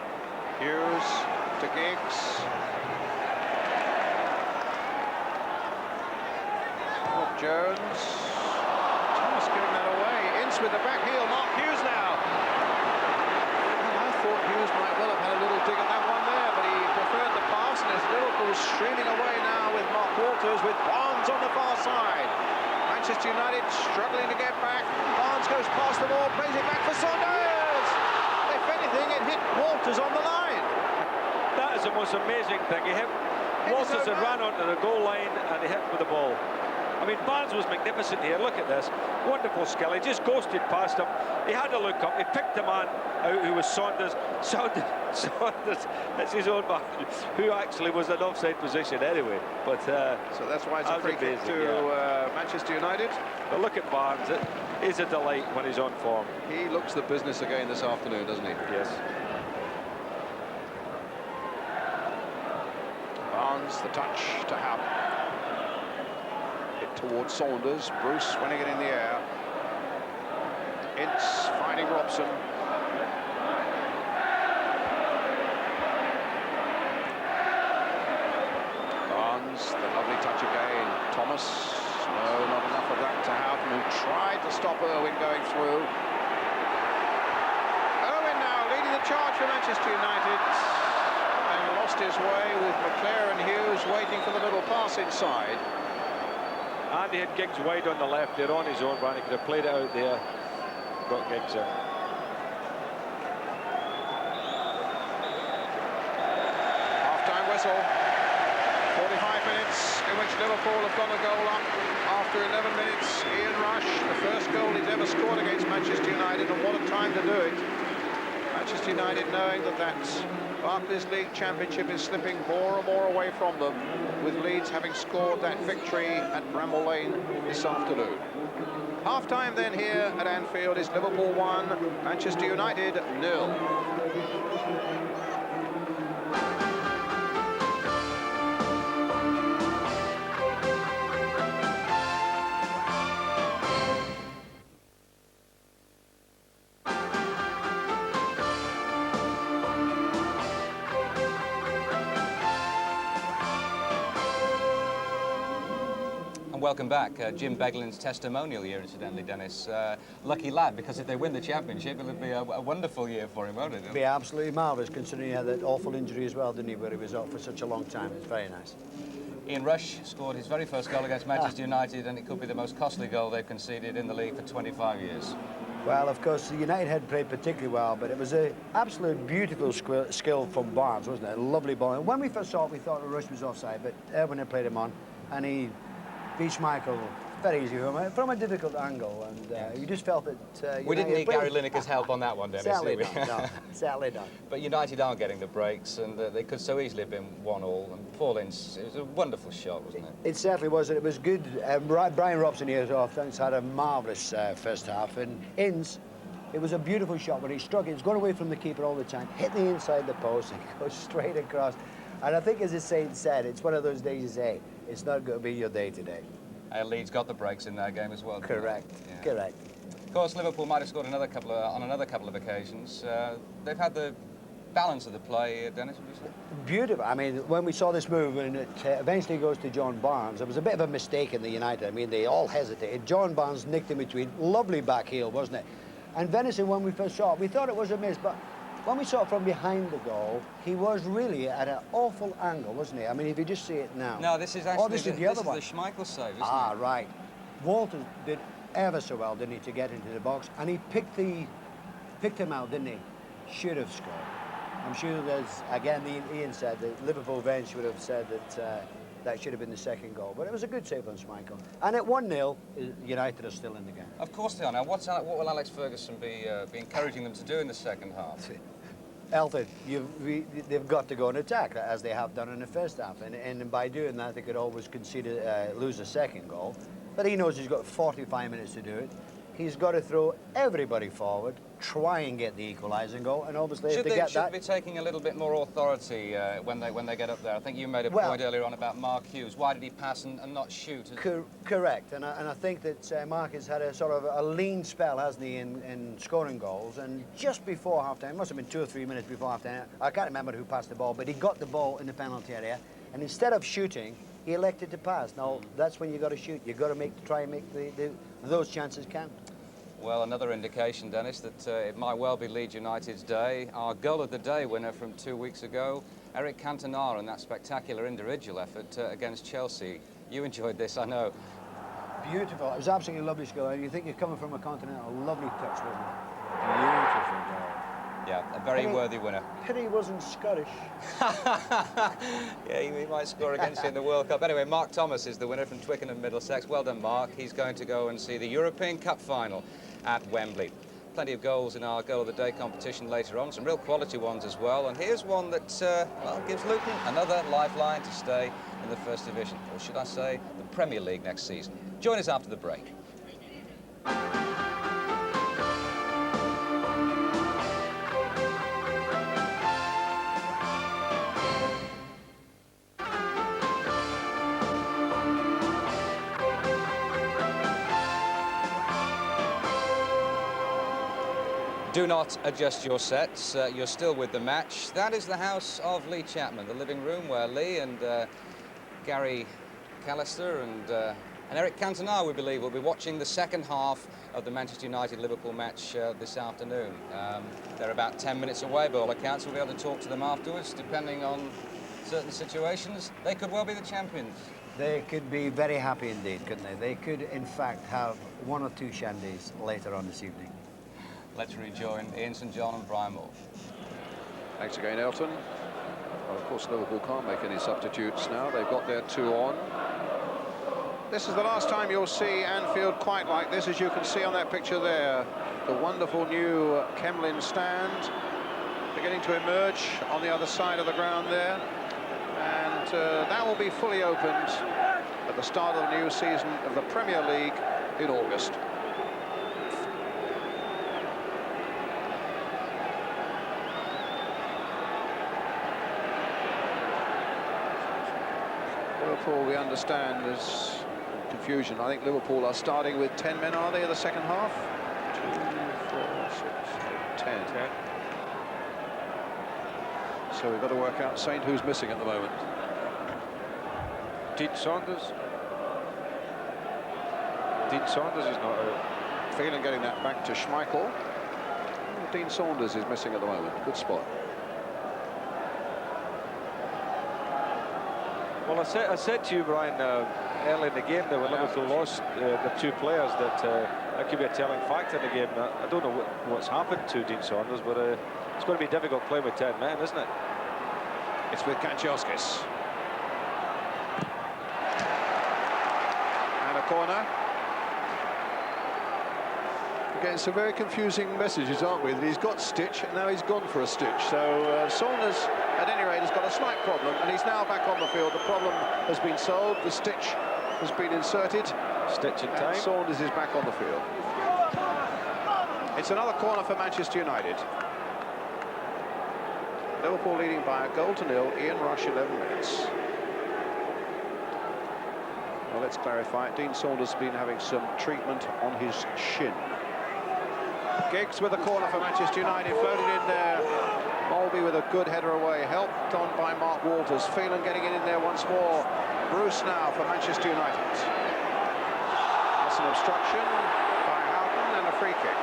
Hughes to Giggs. Rob Jones. Thomas giving that away. Ince with the back heel. Mark Hughes now. Well, I thought Hughes might well have had a little dig at that one there, but he preferred the pass, and it's Liverpool streaming away now with Mark Walters, with Barnes on the far side. Manchester United struggling to get back. Barnes goes past the ball, plays it back for Saunders. If anything, it hit Walters on the line. That is the most amazing thing. He hit Walters had ran onto the goal line and he hit with the ball. I mean, Barnes was magnificent here. Look at this. Wonderful skill. He just ghosted past him. He had to look up. He picked the man out who was Saunders. Saunders, it's his own man, who actually was in offside position anyway. But so that's why it's a free kick to Manchester United. But look at Barnes. It is a delight when he's on form. He looks the business again this afternoon, doesn't he? Yes. Barnes, the touch to Hab. Hit towards Saunders. Bruce winning it in the air. Ince finding Robson. Barnes, the lovely touch again. Thomas, no, not enough of that to Houghton, who tried to stop Irwin going through. Irwin now leading the charge for Manchester United. And lost his way with McClare and Hughes waiting for the middle pass inside. And he had Giggs wide on the left there on his own, Brian. He could have played it out there. Got Giggs in. Half-time whistle. 45 minutes in which Liverpool have gone a goal up. After 11 minutes, Ian Rush, the first goal he's ever scored against Manchester United, and what a time to do it. Manchester United knowing that Barclays League Championship is slipping more and more away from them, with Leeds having scored that victory at Bramall Lane this afternoon. Half-time then here at Anfield is Liverpool 1, Manchester United 0. And welcome back. Jim Beglin's testimonial year, incidentally, Dennis. Lucky lad, because if they win the championship, it'll be a wonderful year for him, won't it? It'd be absolutely marvellous, considering he had that awful injury as well, didn't he, where he was out for such a long time. It's very nice. Ian Rush scored his very first goal against Manchester United, and it could be the most costly goal they've conceded in the league for 25 years. Well, of course, the United had played particularly well, but it was an absolute beautiful skill from Barnes, wasn't it? A lovely ball. And when we first saw it, we thought Rush was offside, but Erwin had played him on, and he beat Schmeichel very easy from a difficult angle, and you just felt that... We didn't need Gary Lineker's help on that one, Dennis, sadly did we? not, no, sadly not. But United aren't getting the breaks, and they could so easily have been 1-1. And Paul Ince, it was a wonderful shot, wasn't it? It certainly was. It was good. Brian Robson here has had a marvellous first half, and Ince, it was a beautiful shot when he struck it. It's gone away from the keeper all the time, hit the inside the post, and goes straight across. And I think, as the Saint said, it's one of those days you say, it's not going to be your day today. Leeds got the breaks in that game as well. Correct, yeah. Correct. Of course, Liverpool might have scored on another couple of occasions. They've had the balance of the play, Dennis, would you say? Beautiful. I mean, when we saw this move and it eventually goes to John Barnes, it was a bit of a mistake in the United. I mean, they all hesitated. John Barnes nicked in between. Lovely back heel, wasn't it? And Venison, when we first saw it, we thought it was a miss, but when we saw it from behind the goal, he was really at an awful angle, wasn't he? I mean, if you just see it now. No, this is actually this is the other one. This is the Schmeichel save, isn't Ah, it? right. Walters did ever so well, didn't he, to get into the box, and he picked him out, didn't he? Should have scored. I'm sure there's, again, Ian said that Liverpool bench would have said that that should have been the second goal, but it was a good save on Schmeichel. And at 1-0, United are still in the game. Of course they are. Now, what will Alex Ferguson be encouraging them to do in the second half? Elton, they've got to go and attack, as they have done in the first half, and by doing that, they could always lose a second goal. But he knows he's got 45 minutes to do it. He's got to throw everybody forward, try and get the equalising goal, and obviously if they get that... Should be taking a little bit more authority when they get up there. I think you made a point earlier on about Mark Hughes. Why did he pass and not shoot? Correct, and I think that Mark has had a sort of a lean spell, hasn't he, in scoring goals, and just before half-time, must have been 2 or 3 minutes before half-time, I can't remember who passed the ball, but he got the ball in the penalty area, and instead of shooting, he elected to pass. Now, that's when you've got to shoot. You've got to try and make those chances count. Well, another indication, Dennis, that it might well be Leeds United's day. Our goal of the day winner from 2 weeks ago, Eric Cantona, and that spectacular individual effort against Chelsea. You enjoyed this, I know. Beautiful. It was absolutely lovely skill. You think you're coming from a continental, lovely touch, wasn't it? Beautiful goal. Yeah, a very worthy winner. Pity he wasn't Scottish. Yeah, he might score against you in the World Cup. Anyway, Mark Thomas is the winner from Twickenham Middlesex. Well done, Mark. He's going to go and see the European Cup final at Wembley. Plenty of goals in our Goal of the Day competition later on, some real quality ones as well. And here's one that well, gives Luton another lifeline to stay in the First Division, or should I say, the Premier League next season. Join us after the break. Do not adjust your sets. You're still with the match. That is the house of Lee Chapman, the living room where Lee and Gary Callister and Eric Cantona, we believe, will be watching the second half of the Manchester United-Liverpool match this afternoon. They're about 10 minutes away, by all accounts. We'll be able to talk to them afterwards, depending on certain situations. They could well be the champions. They could be very happy indeed, couldn't they? They could, in fact, have 1 or 2 shandies later on this evening. Let's rejoin Ian St John and Brian Moore. Thanks again, Elton. Well, of course, Liverpool can't make any substitutes now. They've got their 2 on. This is the last time you'll see Anfield quite like this, as you can see on that picture there. The wonderful new Kemlin stand beginning to emerge on the other side of the ground there. And that will be fully opened at the start of the new season of the Premier League in August. Therefore, we understand there's confusion. I think Liverpool are starting with 10 men, are they, in the second half? 2, 4, 6, 8, 10. So we've got to work out, Saint, who's missing at the moment. Dean Saunders. Dean Saunders is not out. Phelan getting that back to Schmeichel. Dean Saunders is missing at the moment. Good spot. Well, I said to you, Brian, early in the game that when Liverpool lost the 2 players, that could be a telling factor in the game. I don't know what's happened to Dean Saunders, but it's going to be difficult playing with 10 men, isn't it? It's with Kanchelskis. And a corner. Again, some very confusing messages, aren't we? That he's got stitch, and now he's gone for a stitch. So Saunders, at any rate, has got a slight problem, and he's now back on the field. The problem has been solved. The stitch has been inserted. Stitch in time. Saunders is back on the field. It's another corner for Manchester United. Liverpool leading by 1-0. Ian Rush, 11 minutes. Well, let's clarify. Dean Saunders has been having some treatment on his shin. Giggs with a corner for Manchester United, floated in there. Mulby with a good header away, helped on by Mark Walters. Phelan getting it in there once more. Bruce now for Manchester United. That's an obstruction by Houghton and a free kick.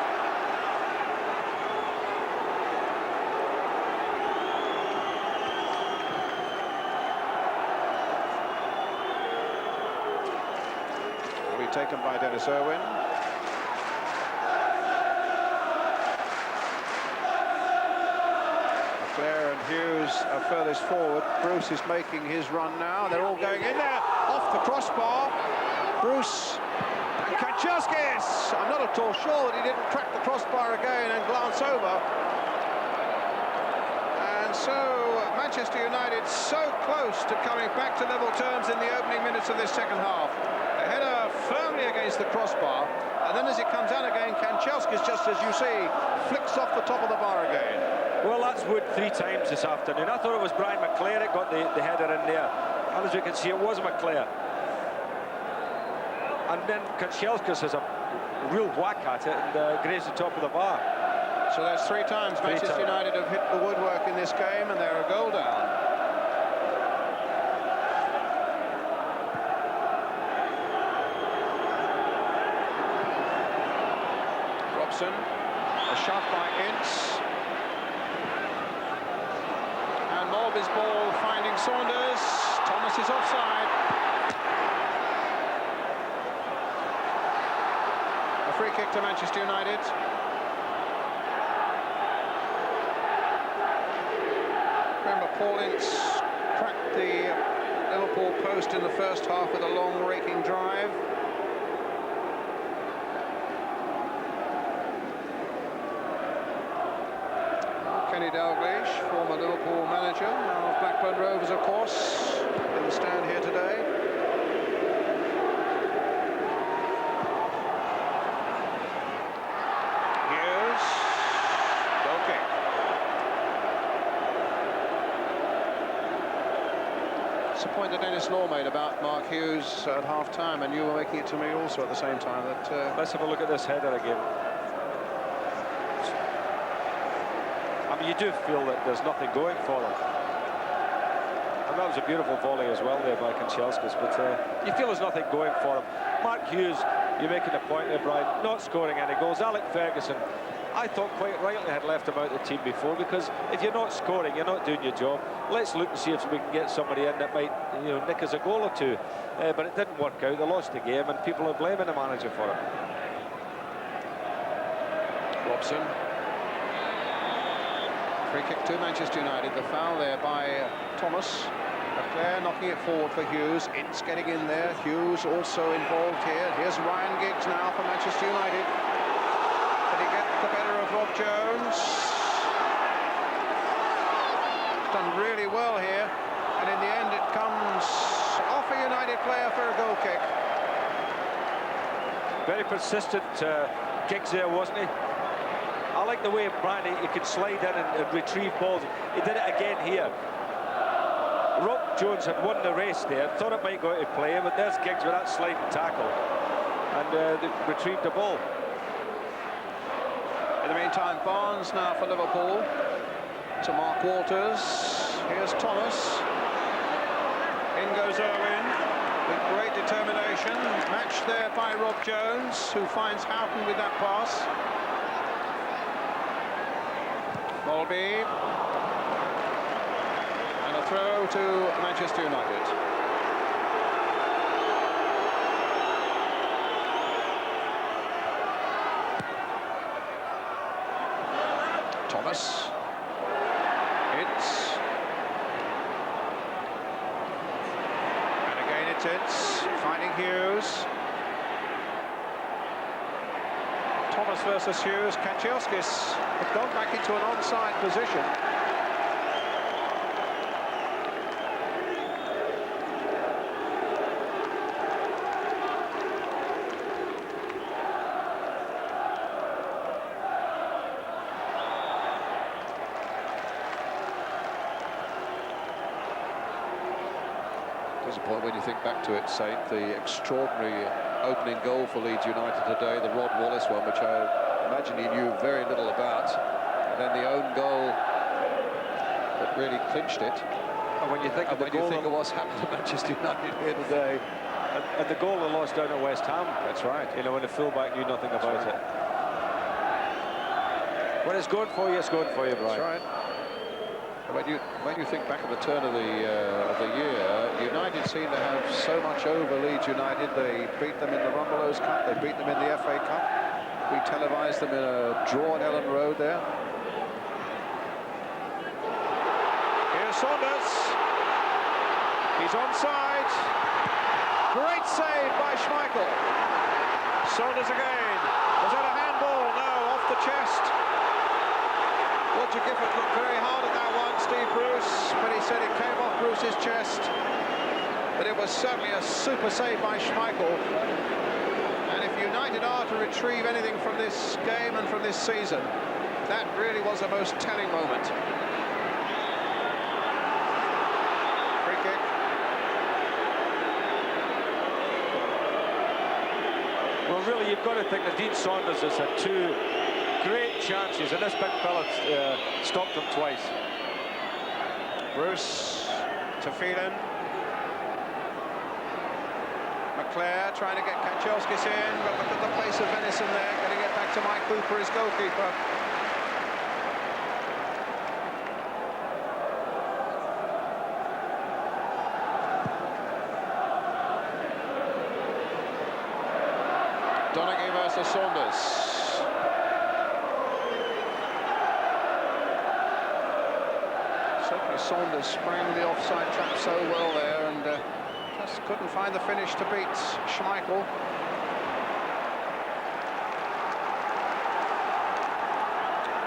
Will be taken by Dennis Irwin. Clare and Hughes are furthest forward. Bruce is making his run now. They're all going in there, off the crossbar. Bruce and Kanchelskis. I'm not at all sure that he didn't crack the crossbar again and glance over. And so Manchester United so close to coming back to level terms in the opening minutes of this second half. A header firmly against the crossbar, and then as it comes out again, Kanchelskis, just as you see, flicks off the top of the bar again. Well, that's Wood 3 times this afternoon. I thought it was Brian McClare that got the header in there. And as we can see, it was McClare. And then Kanchelskis has a real whack at it and grazed the top of the bar. So that's 3 times Manchester United have hit the woodwork in this game, and they're a goal down. Robson, a shot by Ince. His ball finding Saunders. Thomas is offside. A free kick to Manchester United. Remember, Paul Ince cracked the Liverpool post in the first half with a long raking drive. Kenny Dalglish, former Liverpool manager, now of Blackburn Rovers, of course, in the stand here today. Hughes, goal kick. It's a point that Dennis Law made about Mark Hughes at half-time, and you were making it to me also at the same time. That let's have a look at this header again. I mean, you do feel that there's nothing going for them. And that was a beautiful volley as well there by Kanchelskis, but you feel there's nothing going for him. Mark Hughes, you're making a point there, Brian, not scoring any goals. Alec Ferguson, I thought quite rightly had left him out of the team before, because if you're not scoring, you're not doing your job. Let's look and see if we can get somebody in that might, nick us a goal or two. But it didn't work out. They lost the game, and people are blaming the manager for it. Robson. Free kick to Manchester United. The foul there by Thomas. Leclerc knocking it forward for Hughes. Ince getting in there. Hughes also involved here. Here's Ryan Giggs now for Manchester United. Did he get the better of Rob Jones? Done really well here. And in the end it comes off a United player for a goal kick. Very persistent Giggs there, wasn't he? I like the way, Brian, he could slide in and retrieve balls. He did it again here. Rob Jones had won the race there, thought it might go to play, but there's Giggs with that sliding tackle, and they retrieved the ball. In the meantime, Barnes now for Liverpool to Mark Walters. Here's Thomas. In goes Owen with great determination. Matched there by Rob Jones, who finds Houghton with that pass. Molby. And a throw to Manchester United. Thomas. Hits. And again it's Hits, finding Hughes. Thomas versus Hughes. Kanchelskis had gone back into an onside position. Disappointing when you think back to it, Saint, the extraordinary opening goal for Leeds United today, the Rod Wallace one, which I imagine he knew very little about, and then the own goal that really clinched it. And when you think of what's happened to Manchester United here today, and the goal they lost down at West Ham. That's right. You know, when the fullback knew nothing about it. When it's going for you, it's going for you, Brian. That's right. When you think back at the turn of the year, United seem to have so much over Leeds United. They beat them in the Rumbelows Cup, they beat them in the FA Cup. We televised them in a draw at Ellen Road there. Here's Saunders. He's onside. Great save by Schmeichel. Saunders again. Was that a handball? No, off the chest. Roger Gifford looked very hard at that one, Steve Bruce, but he said it came off Bruce's chest. But it was certainly a super save by Schmeichel. And if United are to retrieve anything from this game and from this season, that really was the most telling moment. Free kick. Well, really, you've got to think that Dean Saunders has had two great chances, and this big fella stopped them twice. Bruce to Phelan. McClare trying to get Kanchelskis in, but look at the place of Venison there, getting it back to Mike Cooper, his goalkeeper. Donaghy versus Saunders. Certainly Saunders sprang the offside trap so well there and just couldn't find the finish to beat Schmeichel.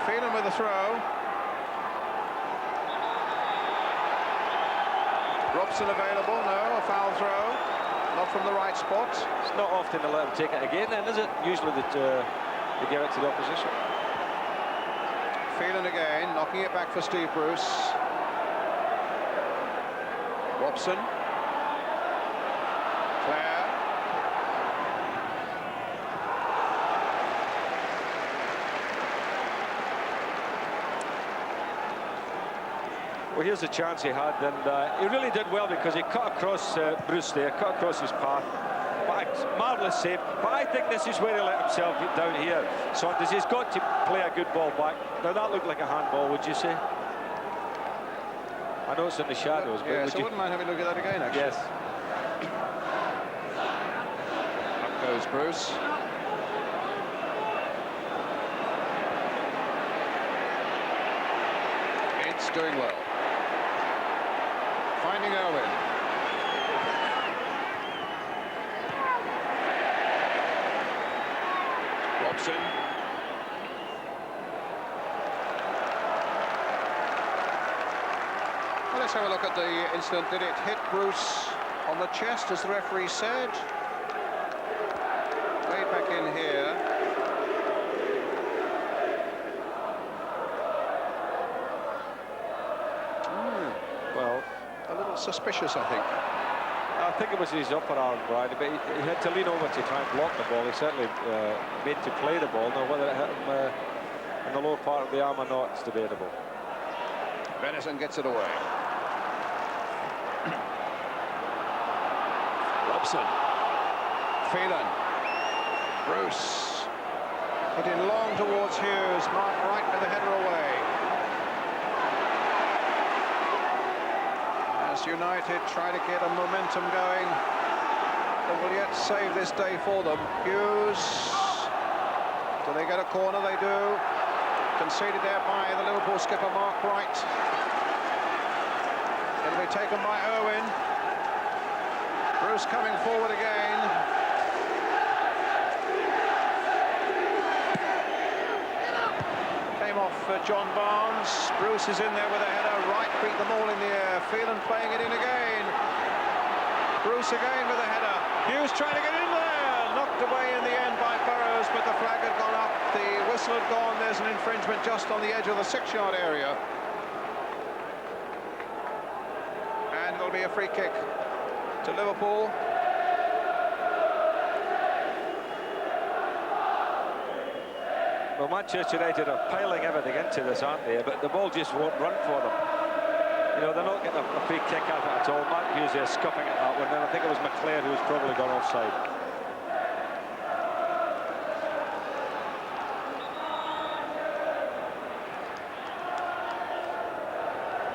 Phelan with a throw. Robson available, no, a foul throw. Not from the right spot. It's not often they let them take it again then, is it? Usually they give it to the opposition. Phelan again, knocking it back for Steve Bruce. Robson. Clare. Well, here's the chance he had, and he really did well because he cut across Bruce there, cut across his path. But marvellous save. But I think this is where he let himself get down here. Saunders, he's got to play a good ball back. Now, that looked like a handball, would you say? I know it's in the shadows, but yes, I wouldn't mind having a look at that again, actually. Yes. Up goes Bruce. It's doing well. Finding Owen. Robson. Well, let's have a look at the incident. Did it hit Bruce on the chest, as the referee said? Way back in here. Well, A little suspicious, I think. I think it was his upper arm, Brian, but he had to lean over to try and block the ball. He certainly made to play the ball. Now, whether it hit him in the lower part of the arm or not, it's debatable. Venison gets it away. Robson. Phelan. Bruce. Put in long towards Hughes. Mark Wright with the header away. As United try to get a momentum going that will yet save this day for them. Hughes. Do they get a corner? They do. Conceded there by the Liverpool skipper Mark Wright. It'll be taken by Owen. Bruce coming forward again. Came off John Barnes. Bruce is in there with a header. Wright beat them all in the air. Phelan playing it in again. Bruce again with a header. Hughes trying to get in there. Knocked away in the end by Burrows, but the flag had gone up. The whistle had gone. There's an infringement just on the edge of the 6-yard area. And it'll be a free kick to Liverpool. Well, Manchester United are piling everything into this, aren't they? But the ball just won't run for them. You know, they're not getting a free kick out of it at all. Mark Hughes is scuffing at that one, and I think it was McClair who was probably gone offside.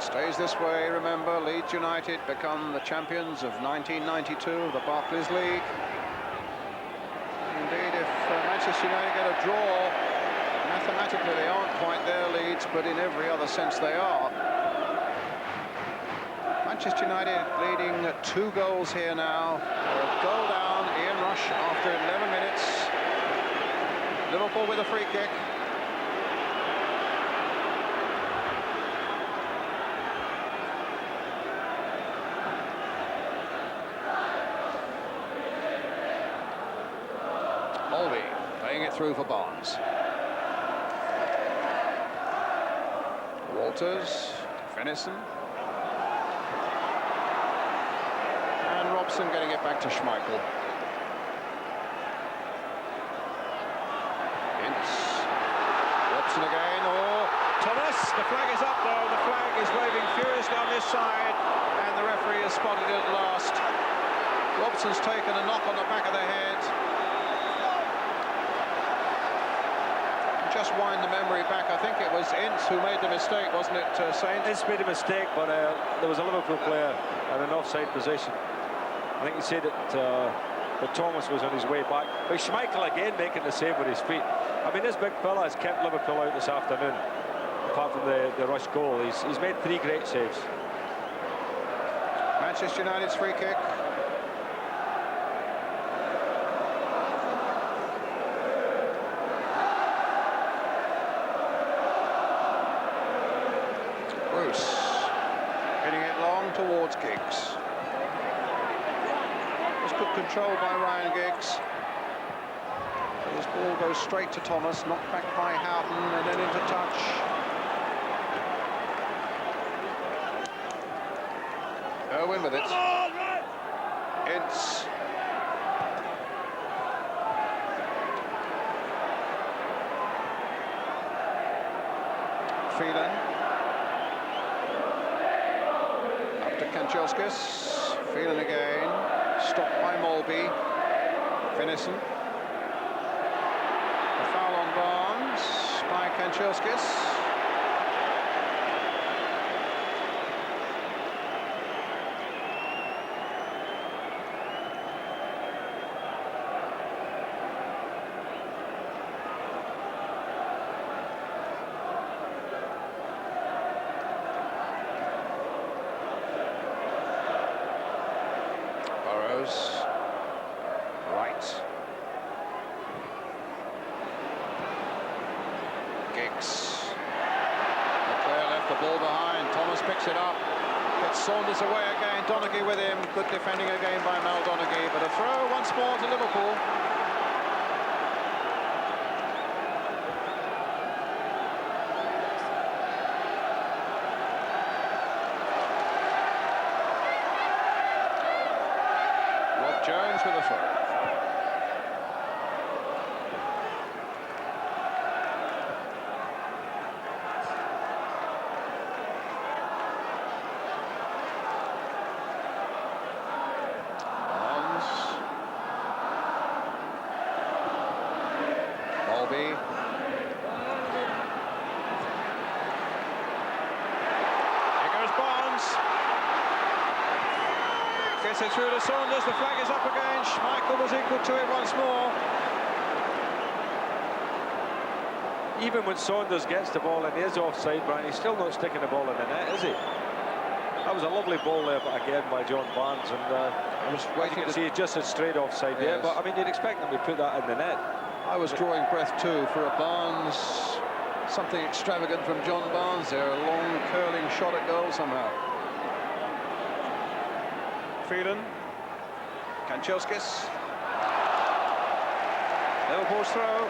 Stays this way, remember, Leeds United become the champions of 1992 of the Barclays League. Indeed, if Manchester United get a draw, mathematically they aren't quite there, Leeds, but in every other sense they are. Manchester United leading 2 goals here now. A goal down, Ian Rush after 11 minutes. Liverpool with a free kick. Mulvey playing it through for Barnes. Walters, Venison. And Robson getting it back to Schmeichel. Ince. Robson again, or Thomas. The flag is up though. The flag is waving furiously on this side, and the referee has spotted it at last. Robson's taken a knock on the back of the head. Just wind the memory back. I think it was Ince who made the mistake, wasn't it, Saint? Ince made a mistake, but there was a Liverpool player at an offside position. I think he said that Thomas was on his way back. But Schmeichel again making the save with his feet. I mean, this big fella has kept Liverpool out this afternoon, apart from the rush goal. He's made 3 great saves. Manchester United's free kick. Bruce hitting it long towards Giggs. Was good control by Ryan Giggs. His ball goes straight to Thomas, knocked back by Houghton and then into touch. Owen with it. Ince. Phelan. Up to Kanchelskis. Phelan again. Stopped by Mulby. Venison. A foul on Barnes by Kanchelskis. Right. Giggs. McClair left the ball behind. Thomas picks it up. Gets Saunders away again. Donaghy with him. Good defending again by Mal Donaghy. But a throw once more to Liverpool. Gets it through to Saunders. The flag is up again. Schmeichel was equal to it once more. Even when Saunders gets the ball and is offside, Brian, he's still not sticking the ball in the net, is he? That was a lovely ball there, but again by John Barnes, and I was waiting to see just a straight offside there. But I mean, you'd expect them to put that in the net. I was drawing breath too for a Barnes, something extravagant from John Barnes there, a long curling shot at goal somehow. Phelan, Kanchelskis. Liverpool's throw.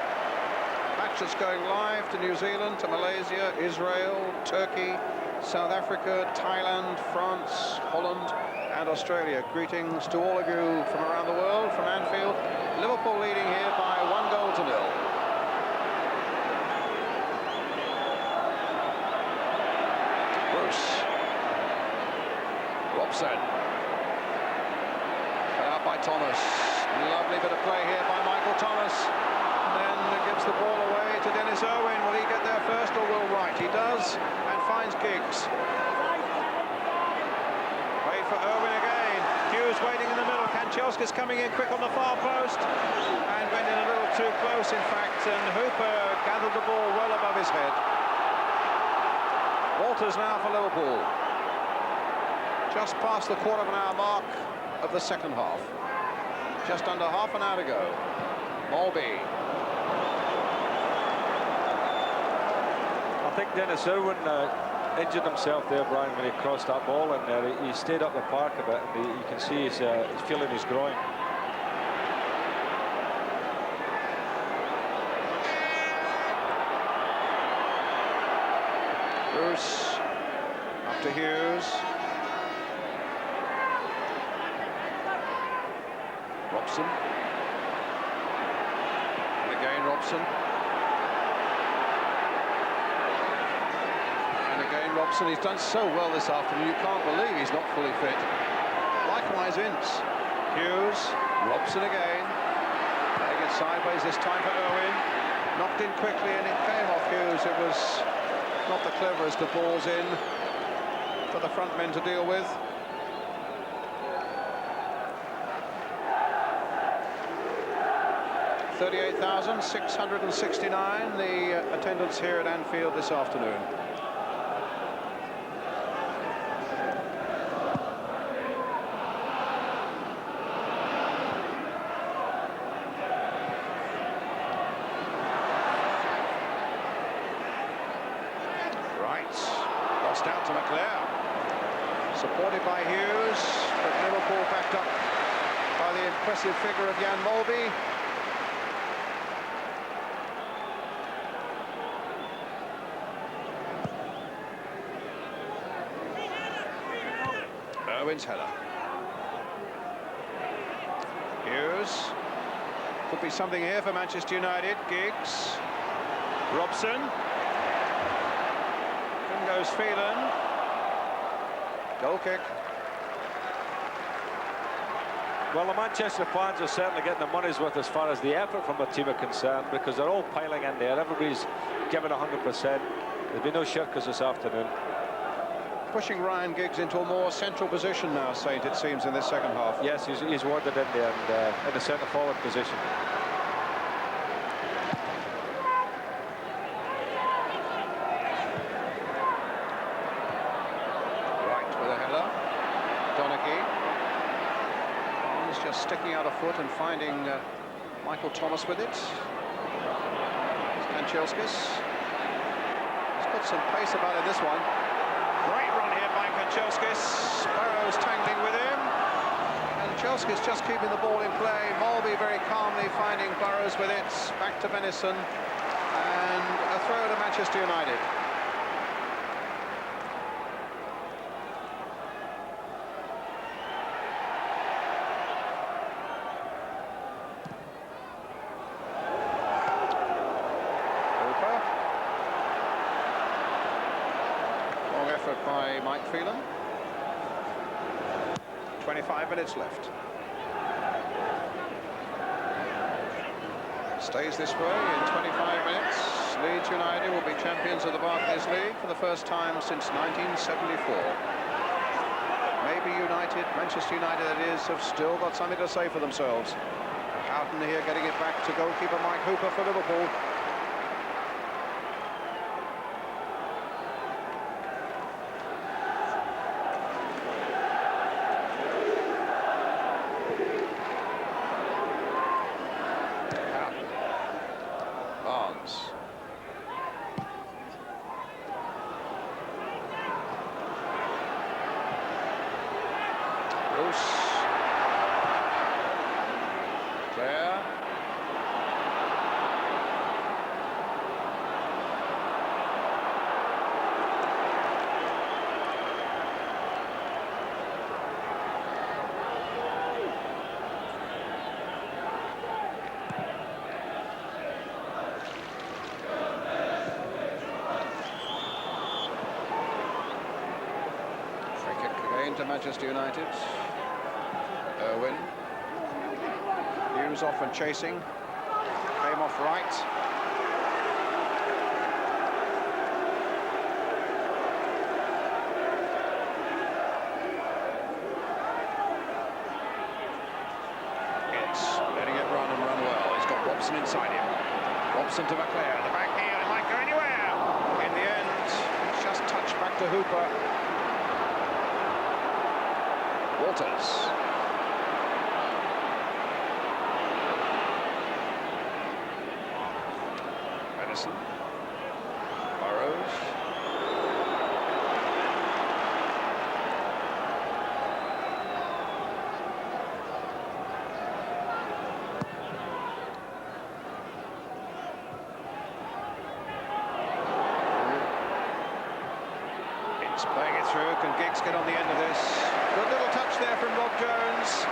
Match that's going live to New Zealand, to Malaysia, Israel, Turkey, South Africa, Thailand, France, Holland and Australia. Greetings to all of you from around the world, from Anfield. Liverpool leading here by 1-0. Bruce. Robson. Cut out by Thomas. Lovely bit of play here by Michael Thomas. And then gives the ball away to Dennis Irwin. Will he get there first or Will Wright? He does, and finds Giggs. Wait for Irwin again. Hughes waiting in the middle. Kanchelskis coming in quick on the far post. And went in a little too close, in fact. And Hooper gathered the ball well above his head. Walters now for Liverpool. Just past the quarter of an hour mark of the second half. Just under half an hour to go. Mulby. I think Dennis Irwin injured himself there, Brian, when he crossed that ball, and he stayed up the park a bit, and you can see he's feeling his groin. Bruce up to Hughes. Robson. And again Robson. And again Robson. He's done so well this afternoon, you can't believe he's not fully fit. Likewise Ince. Hughes. Robson again. Playing it sideways this time for Irwin. Knocked in quickly and it came off Hughes. It was not the cleverest of balls in for the front men to deal with. $38,669 the attendance here at Anfield this afternoon. Lost out to McLeod. Supported by Hughes, but Liverpool backed up by the impressive figure of Jan Mulby. Irwin's header. Hughes. Could be something here for Manchester United. Giggs. Robson. In goes Phelan. Goal kick. Well, the Manchester fans are certainly getting the money's worth as far as the effort from the team are concerned, because they're all piling in there. Everybody's giving 100%. There'll be no shirkers this afternoon. Pushing Ryan Giggs into a more central position now, Saint, it seems, in this second half. Yes, he's wandered in there and in the centre forward position. Right with a header. Donaghy. He's just sticking out a foot and finding Michael Thomas with it. Kanchelskis. He's got some pace about it, this one. Great run here by Kanchelskis. Burrows tangling with him. And Kanchelskis just keeping the ball in play. Mulby very calmly finding Burrows with it. Back to Venison. And a throw to Manchester United. By Mike Phelan. 25 minutes left. Stays this way in 25 minutes. Leeds United will be champions of the Barclays League for the first time since 1974. maybe United, Manchester United that is, have still got something to say for themselves. Houghton here getting it back to goalkeeper Mike Hooper for Liverpool. To Manchester United. Irwin. Hughes off and chasing. Came off right. It's letting it run and run well. He's got Robson inside him. Robson to McClair. The back heel, it might go anywhere. In the end, just touched back to Hooper. Walters. Edison. Burrows. It's playing it through. Can Giggs get on the end of this? Good little touch there from Rob Jones.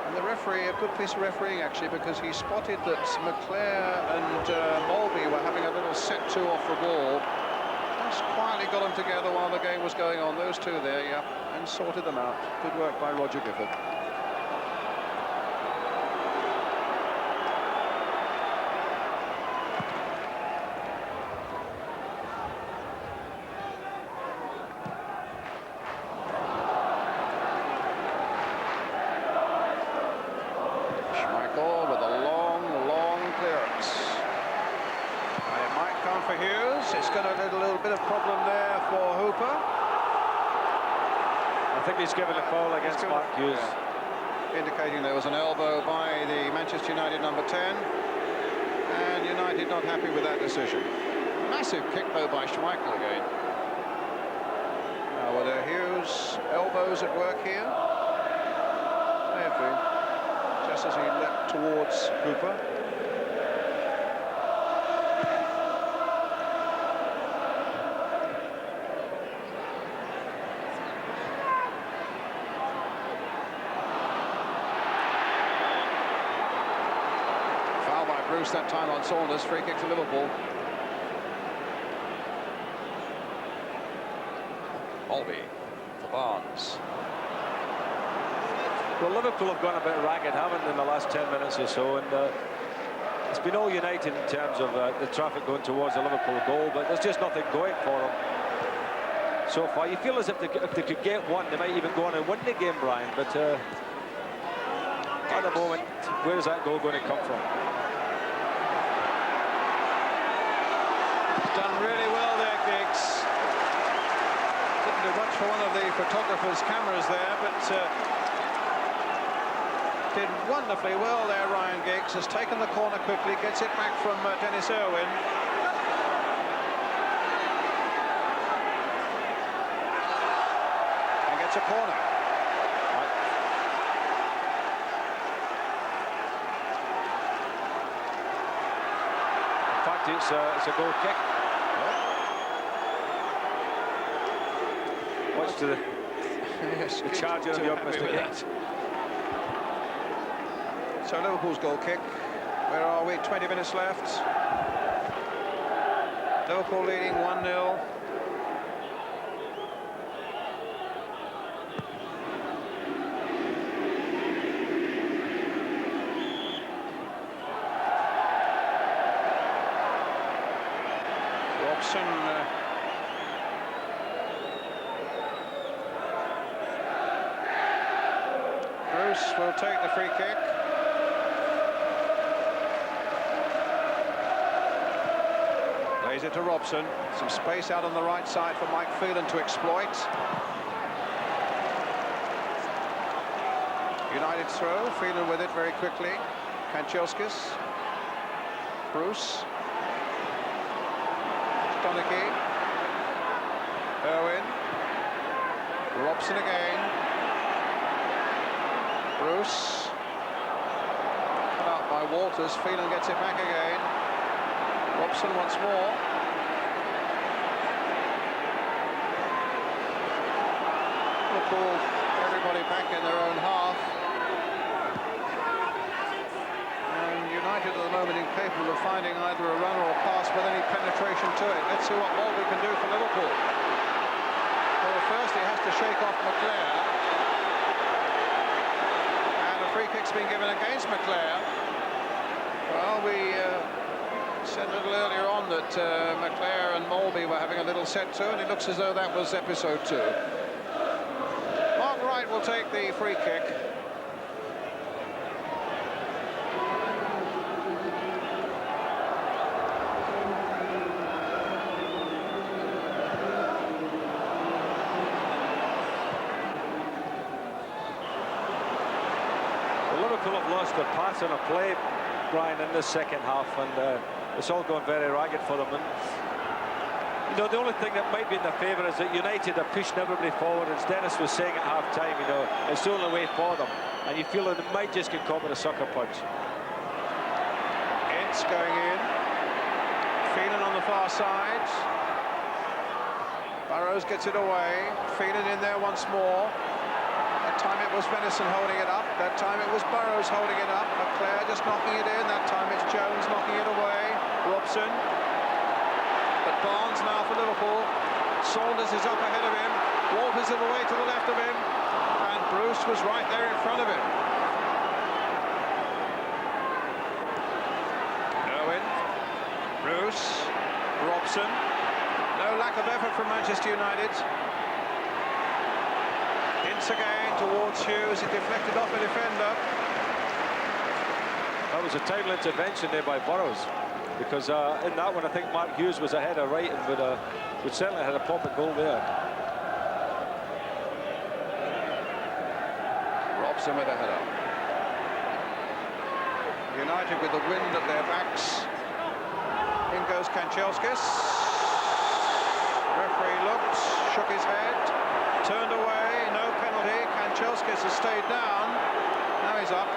And the referee, a good piece of refereeing actually, because he spotted that McClair and Mulvey were having a little set-to off the ball. Just quietly got them together while the game was going on. Those two there, yeah, and sorted them out. Good work by Roger Gifford. For Hughes, it's got a little bit of problem there for Hooper. I think he's given a foul against Mark Hughes. Yeah. Indicating there was an elbow by the Manchester United number 10. And United not happy with that decision. Massive kick though by Schmeichel again. Now were there Hughes elbows at work here? May have been. Just as he leapt towards Hooper. Bruce that time on Saunders, free kick to Liverpool. Mulvey for Barnes. Well, Liverpool have gone a bit ragged, haven't they, in the last 10 minutes or so, and it's been all United in terms of the traffic going towards the Liverpool goal, but there's just nothing going for them so far. You feel as if they could get one, they might even go on and win the game, Brian, but at the moment, where is that goal going to come from? Done really well there, Giggs. Didn't do much for one of the photographer's cameras there, but did wonderfully well there, Ryan Giggs. Has taken the corner quickly, gets it back from Dennis Irwin. And gets a corner. In fact, it's a goal kick. Watch to the, yes, the charger of the opposite gate. So Liverpool's goal kick. Where are we? 20 minutes left. Liverpool leading 1-0. Robson Bruce will take the free kick. Plays it to Robson. Some space out on the right side for Mike Phelan to exploit. United throw. Phelan with it very quickly. Kanchelskis. Bruce. Donaghy. Irwin. Robson again. Bruce. Cut out by Walters. Phelan gets it back again. Robson once more. Liverpool, everybody back in their own half. And United at the moment incapable of finding either a run or a pass with any penetration to it. Let's see what Molby can do for Liverpool. Well, first he has to shake off McClair. And a free kick's been given against McClair. Well, we said a little earlier on that McClair and Molby were having a little set to, and it looks as though that was episode 2. Mark Wright will take the free kick. Well, Liverpool have lost their pass on a play, Brian, in the second half, and it's all going very ragged for them. And you know, the only thing that might be in their favour is that United are pushing everybody forward. As Dennis was saying at half-time, you know, it's the only way for them, and you feel that it might just get caught with a sucker punch. Ince going in. Phelan on the far side. Burrows gets it away. Phelan in there once more. That time it was Venison holding it up. That time it was Burrows holding it up. McClair just knocking it in. That time it's Jones knocking it away. Robson. But Barnes now for Liverpool. Saunders is up ahead of him. Walters is away to the left of him. And Bruce was right there in front of him. Irwin. Bruce. Robson. No lack of effort from Manchester United. Ince again towards Hughes. It deflected off a defender. That was a timely intervention there by Burrows, because in that one I think Mark Hughes was ahead of Wright and would certainly have had a pop at goal there. Robson with a header. United with the wind at their backs. In goes Kanchelskis. Referee looked, shook his head, turned away, no penalty. Kanchelskis has stayed down. Now he's up.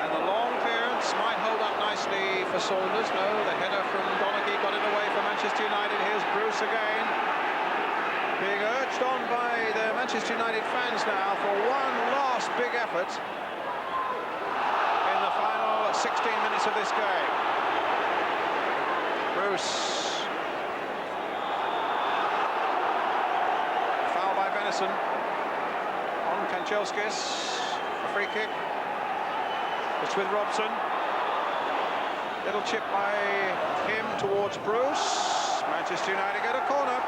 And the long clearance might hold up nicely for Saunders. No, the header from Donaghy got it away for Manchester United. Here's Bruce again. Being urged on by the Manchester United fans now for one last big effort in the final 16 minutes of this game. Bruce. Foul by Venison on Kanchelskis. A free kick. It's with Robson. Little chip by him towards Bruce. Manchester United get a corner.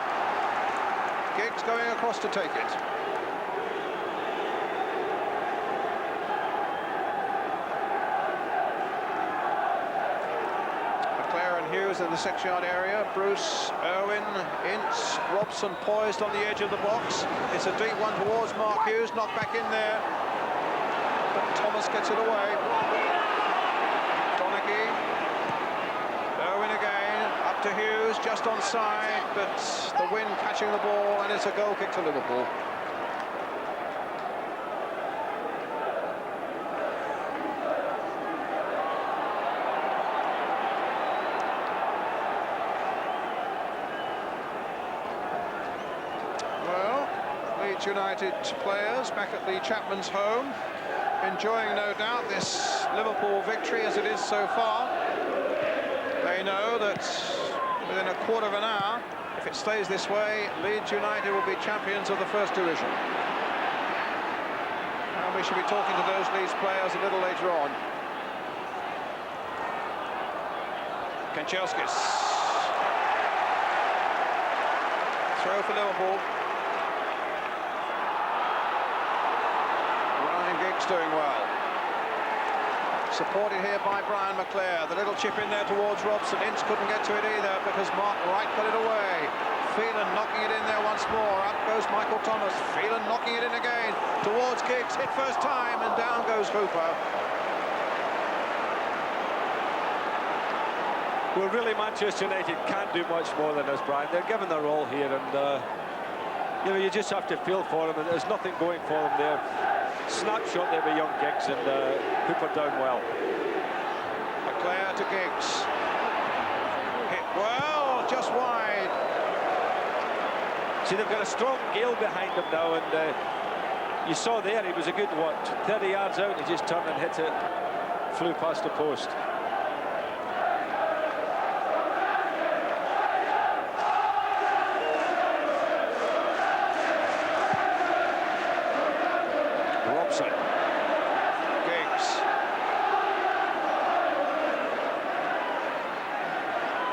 Giggs going across to take it. McClair and Hughes in the 6-yard area. Bruce, Irwin, Ince, Robson poised on the edge of the box. It's a deep one towards Mark Hughes, knocked back in there. But Thomas gets it away. Donaghy. Irwin again, up to Hughes, just onside, but the wind catching the ball, and it's a goal kick to Liverpool. Well, Leeds United players back at the Chapman's home, enjoying no doubt this Liverpool victory as it is so far. They know that within a quarter of an hour, if it stays this way, Leeds United will be champions of the First Division. And we should be talking to those Leeds players a little later on. Kanchelskis. Throw for Liverpool. Giggs doing well. Supported here by Brian McClare. The little chip in there towards Robson. Ince couldn't get to it either because Mark Wright got it away. Phelan knocking it in there once more. Up goes Michael Thomas. Phelan knocking it in again towards Giggs. Hit first time and down goes Hooper. Well, really, Manchester United can't do much more than this, Brian. They're given their all here, and you know, you just have to feel for them, and there's nothing going for them there. Snapshot there with young Giggs, and Hooper down well. McClare to Giggs. Hit well, just wide. See, they've got a strong gale behind them now, and you saw there, he was a good, 30 yards out, he just turned and hit it, flew past the post. Robson. Giggs.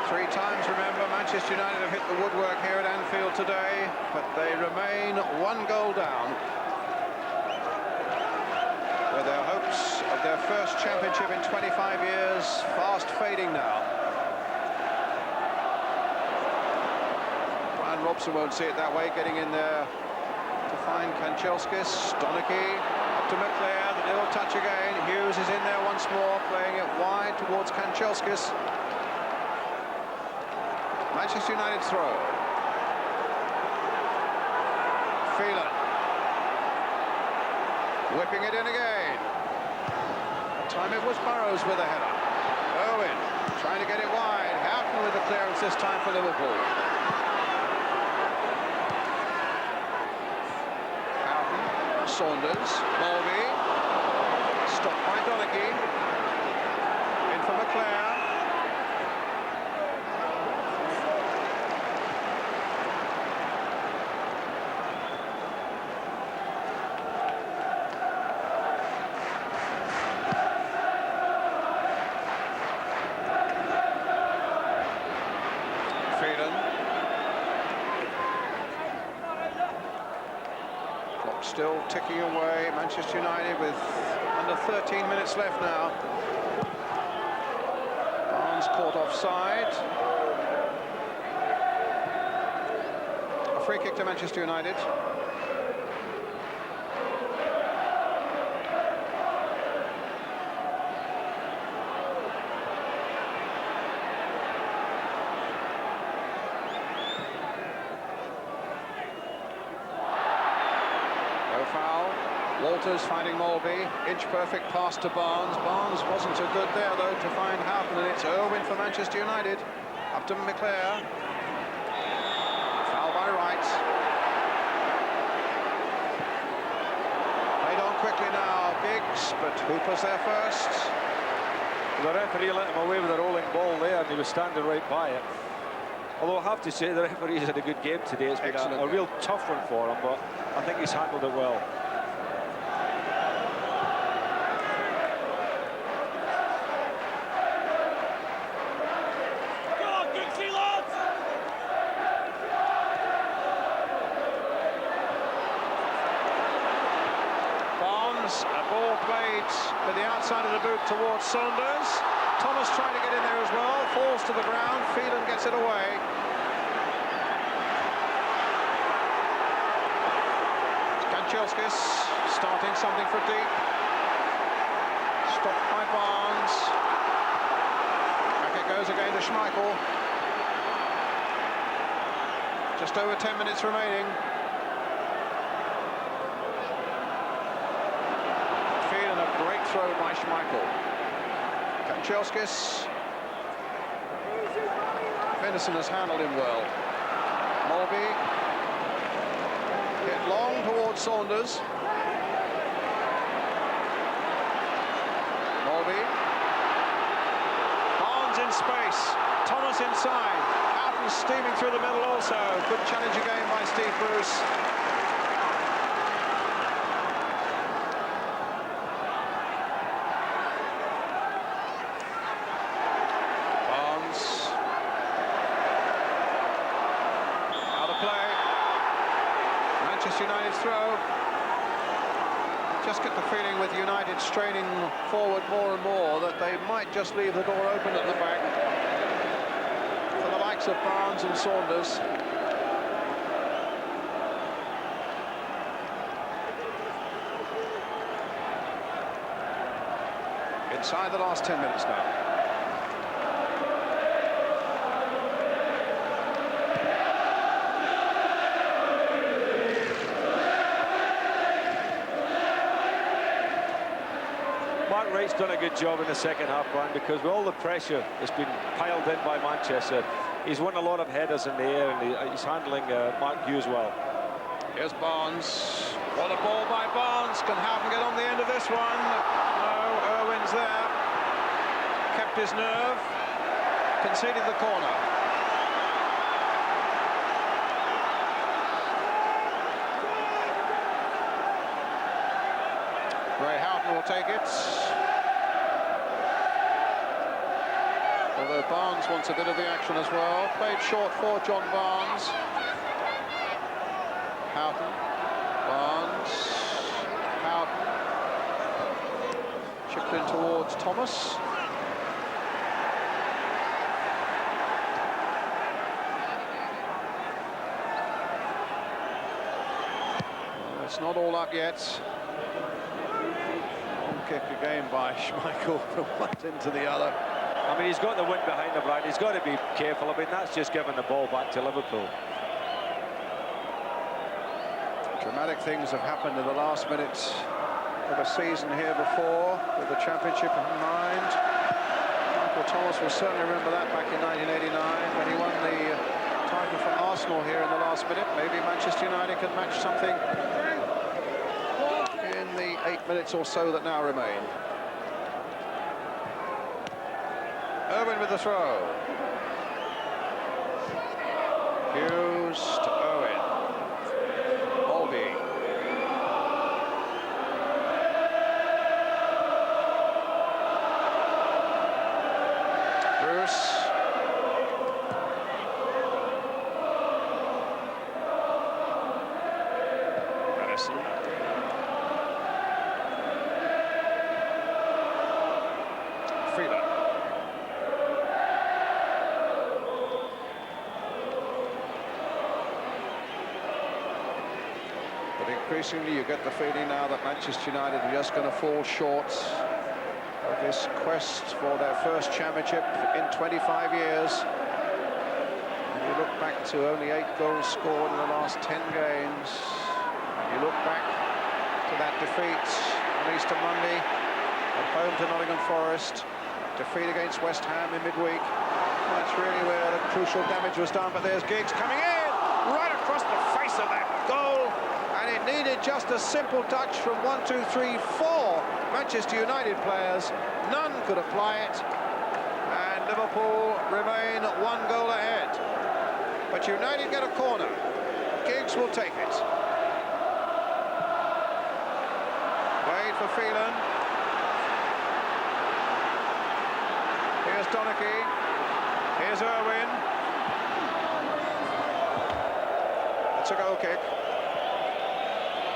3 times, remember, Manchester United have hit the woodwork here at Anfield today, but they remain 1 goal down, with their hopes of their first championship in 25 years fast fading now. Brian Robson won't see it that way, getting in there to find Kanchelskis. Donachie up to McClare, the little touch again. Hughes is in there once more, playing it wide towards Kanchelskis. Manchester United throw. Phelan whipping it in again. That time it was Burrows with a header. Owen trying to get it wide. Houghton with the clearance this time for Liverpool. Saunders, Mulvey, stopped by Donachie, in for McClare. Phelan. Still ticking away, Manchester United with under 13 minutes left now. Barnes caught offside. A free kick to Manchester United. Walters finding Mulvey, inch-perfect pass to Barnes. Barnes wasn't so good there, though, to find Houghton, and it's Irwin for Manchester United. Up to McClare. Foul by Wright. Played on quickly now, Giggs, but Hooper's there first. The referee let him away with a rolling ball there, and he was standing right by it. Although I have to say, the referee's had a good game today. It's been a real tough one for him, but I think he's handled it well. A ball played to the outside of the boot towards Saunders. Thomas trying to get in there as well, falls to the ground. Phelan gets it away. Kanchelskis starting something for deep. Stopped by Barnes. Back it goes again to Schmeichel. Just over 10 minutes remaining. Great throw by Schmeichel. Kanchelskis. Venison has handled him well. Mulvey. Hit long towards Saunders. Mulvey. Barnes in space. Thomas inside. Houghton steaming through the middle also. Good challenge again by Steve Bruce. Manchester United's throw. Just get the feeling with United straining forward more and more that they might just leave the door open at the back for the likes of Barnes and Saunders. Inside the last 10 minutes now. Wright's done a good job in the second half, Brian, because with all the pressure that's been piled in by Manchester, he's won a lot of headers in the air, and he's handling Mark Hughes well. Here's Barnes. What a ball by Barnes. Can Houghton get on the end of this one? No, Irwin's there. Kept his nerve. Conceded the corner. Ray Houghton will take it. Although Barnes wants a bit of the action as well. Played short for John Barnes. Houghton. Barnes. Houghton. Chipped in towards Thomas. Well, it's not all up yet. Kick again by Schmeichel from one end to the other. I mean, he's got the wind behind him, Brian. He's got to be careful. I mean, that's just giving the ball back to Liverpool. Dramatic things have happened in the last minute of a season here before, with the championship in mind. Michael Thomas will certainly remember that back in 1989 when he won the title for Arsenal here in the last minute. Maybe Manchester United could match something in the 8 minutes or so that now remain. Irwin with the throw. Hughes to Owen. Olby. Bruce. Madison. Freeland. But increasingly you get the feeling now that Manchester United are just going to fall short of this quest for their first championship in 25 years. And you look back to only 8 goals scored in the last 10 games. And you look back to that defeat on Easter Monday at home to Nottingham Forest. Defeat against West Ham in midweek. That's really where the crucial damage was done. But there's Giggs coming in right across the face of that goal. And it needed just a simple touch from 1, 2, 3, 4 Manchester United players. None could apply it. And Liverpool remain 1 goal ahead. But United get a corner. Giggs will take it. Played for Phelan. Here's Donachie. Here's Irwin. It's a goal kick.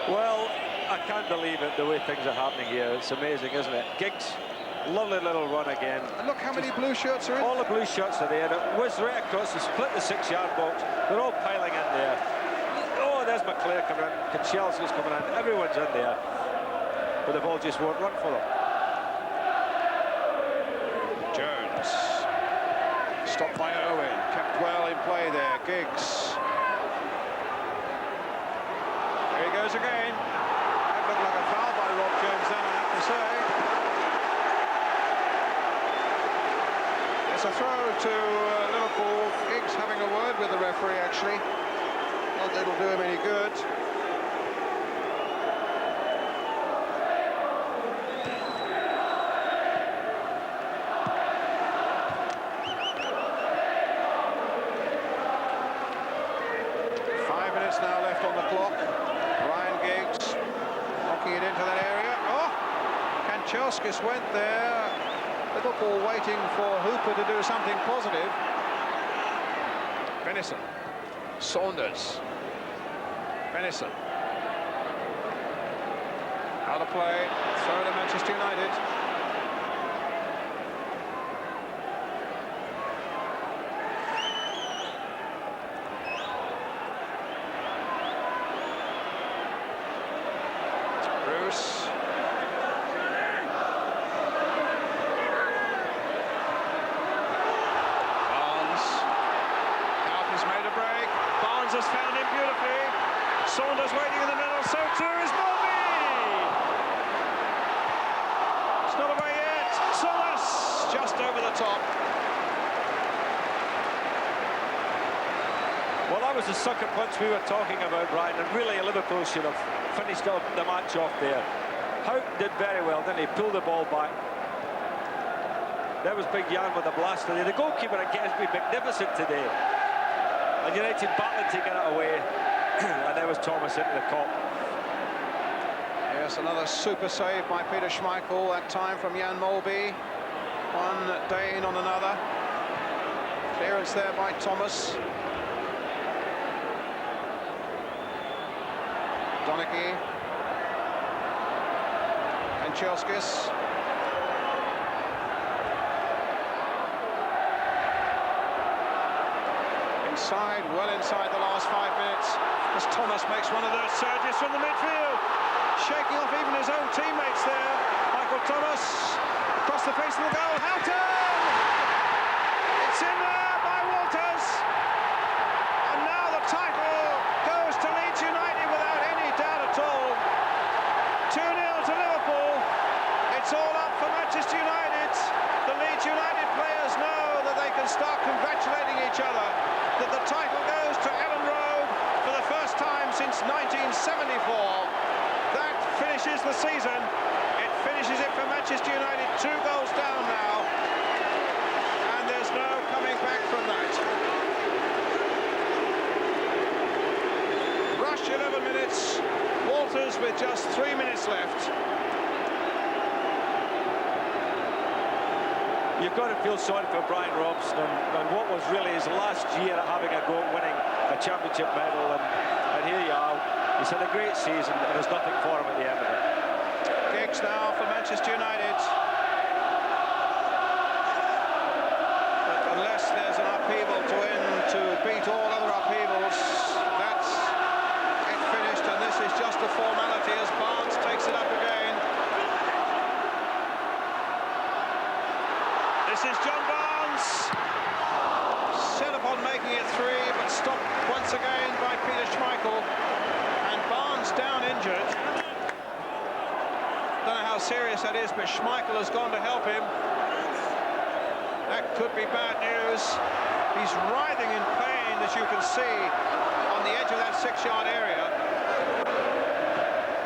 Well, I can't believe it, the way things are happening here. It's amazing, isn't it? Giggs, lovely little run again. And look how many blue shirts are in. All the blue shirts are there. It whizzed right across, they split the 6-yard box. They're all piling in there. Oh, there's McClare coming in. Chelsea's coming in. Everyone's in there. But the ball just won't run for them. Jones. Stopped by Owen. Kept well in play there. Giggs. Here he goes again. That looked like a foul by Rob Jones then, I have to say. It's a throw to Liverpool. Giggs having a word with the referee, actually. Not that it'll do him any good. Now left on the clock. Ryan Giggs knocking it into that area. Oh, Kanchelskis went there. Liverpool waiting for Hooper to do something positive. Venison. Saunders. Venison. Out of play, throw to Manchester United. Bruce. Barnes. Out has made a break. Barnes has found him beautifully. Saunders waiting in the middle, so too is Mulvey. It's not away yet. Saunders just over the top. Well, that was the sucker punch we were talking about, Brian, and really Liverpool should have finished off the match off there. Houghton did very well, didn't he? Pulled the ball back. There was Big Jan with the blaster there. The goalkeeper again has been magnificent today. And United battling to get it away. And there was Thomas into the cop. Yes, another super save by Peter Schmeichel, that time from Jan Molby. One Dane on another. Clearance there by Thomas. Donaghy. And Chelskis. Inside, well inside the last 5 minutes, as Thomas makes one of those surges from the midfield, shaking off even his own teammates there. Michael Thomas across the face of the goal. Houghton! It's in there by Walters, and now the title goes to Leeds United without any doubt at all. 2-0 to Liverpool. It's all up for Manchester United. The Leeds United players know that they can start congratulating each other, that the title goes to Ellen Road for the first time since 1974. That finishes the season. It finishes it for Manchester United, 2 goals down now, and there's no coming back from that. Rush 11 minutes, Walters with just 3 minutes left. You've got to feel sorry for Brian Robson and what was really his last year at having a go at winning a championship medal, and here you are. He's had a great season and there's nothing for him at the end of it. Giggs now for Manchester United. But unless there's an upheaval to win to beat all other upheavals, that's it finished, and this is just a formality as Barnes takes it up again. This is John Barnes, set upon making it 3, but stopped once again by Peter Schmeichel, and Barnes down injured. Don't know how serious that is, but Schmeichel has gone to help him. That could be bad news. He's writhing in pain, as you can see, on the edge of that 6-yard area.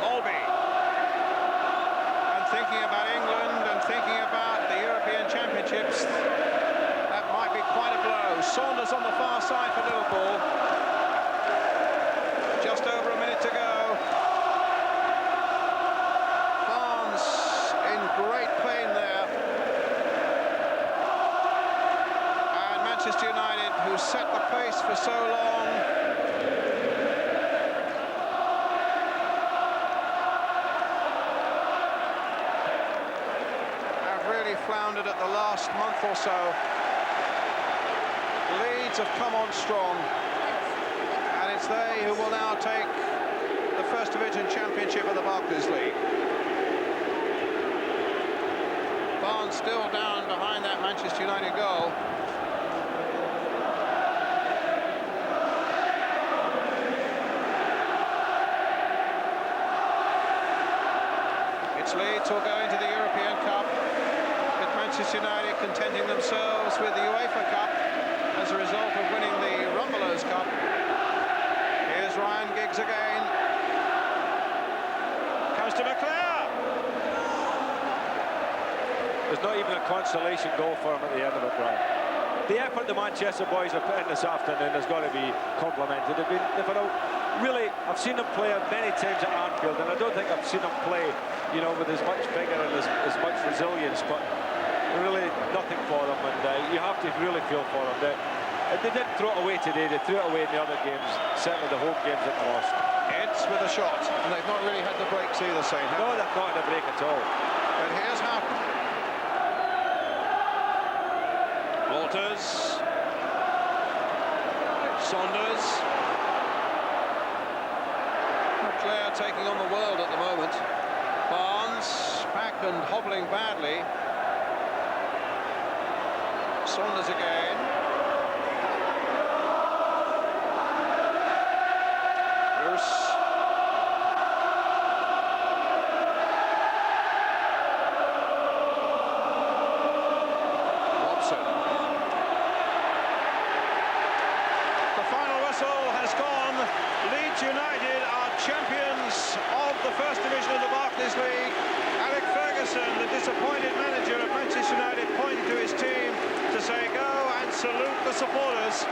Molby, and thinking about England and thinking about the European Championships, that might be quite a blow. Saunders on the far side for Liverpool. Just over a minute to go. Barnes in great pain there. And Manchester United, who set the pace for so long, floundered at the last month or so. Leeds have come on strong, and it's they who will now take the First Division Championship of the Barclays League. Barnes still down behind that Manchester United goal. It's Leeds who will go into the European Cup. Manchester United contenting themselves with the UEFA Cup as a result of winning the Rumbelows Cup. Here's Ryan Giggs again. Comes to McClare. There's not even a consolation goal for him at the end of it, Brian. The effort the Manchester boys have put in this afternoon has got to be complimented. I've seen them play many times at Anfield, and I don't think I've seen them play, you know, with as much vigour and as much resilience, but really nothing for them, and you have to really feel for them. They didn't throw it away today. They threw it away in the other games. Certainly the home games that they lost. Ince with a shot, and they've not really had the breaks either, Shane. No, they've not had a break at all. But here's Houghton. Walters. Saunders. Clare taking on the world at the moment. Barnes back and hobbling badly. Saunders again. Bruce. Robson. The final whistle has gone. Leeds United are champions of the First Division of the Barclays League. Alec Ferguson, the disappointed manager of Manchester United, pointed to his team to say, go and salute the supporters.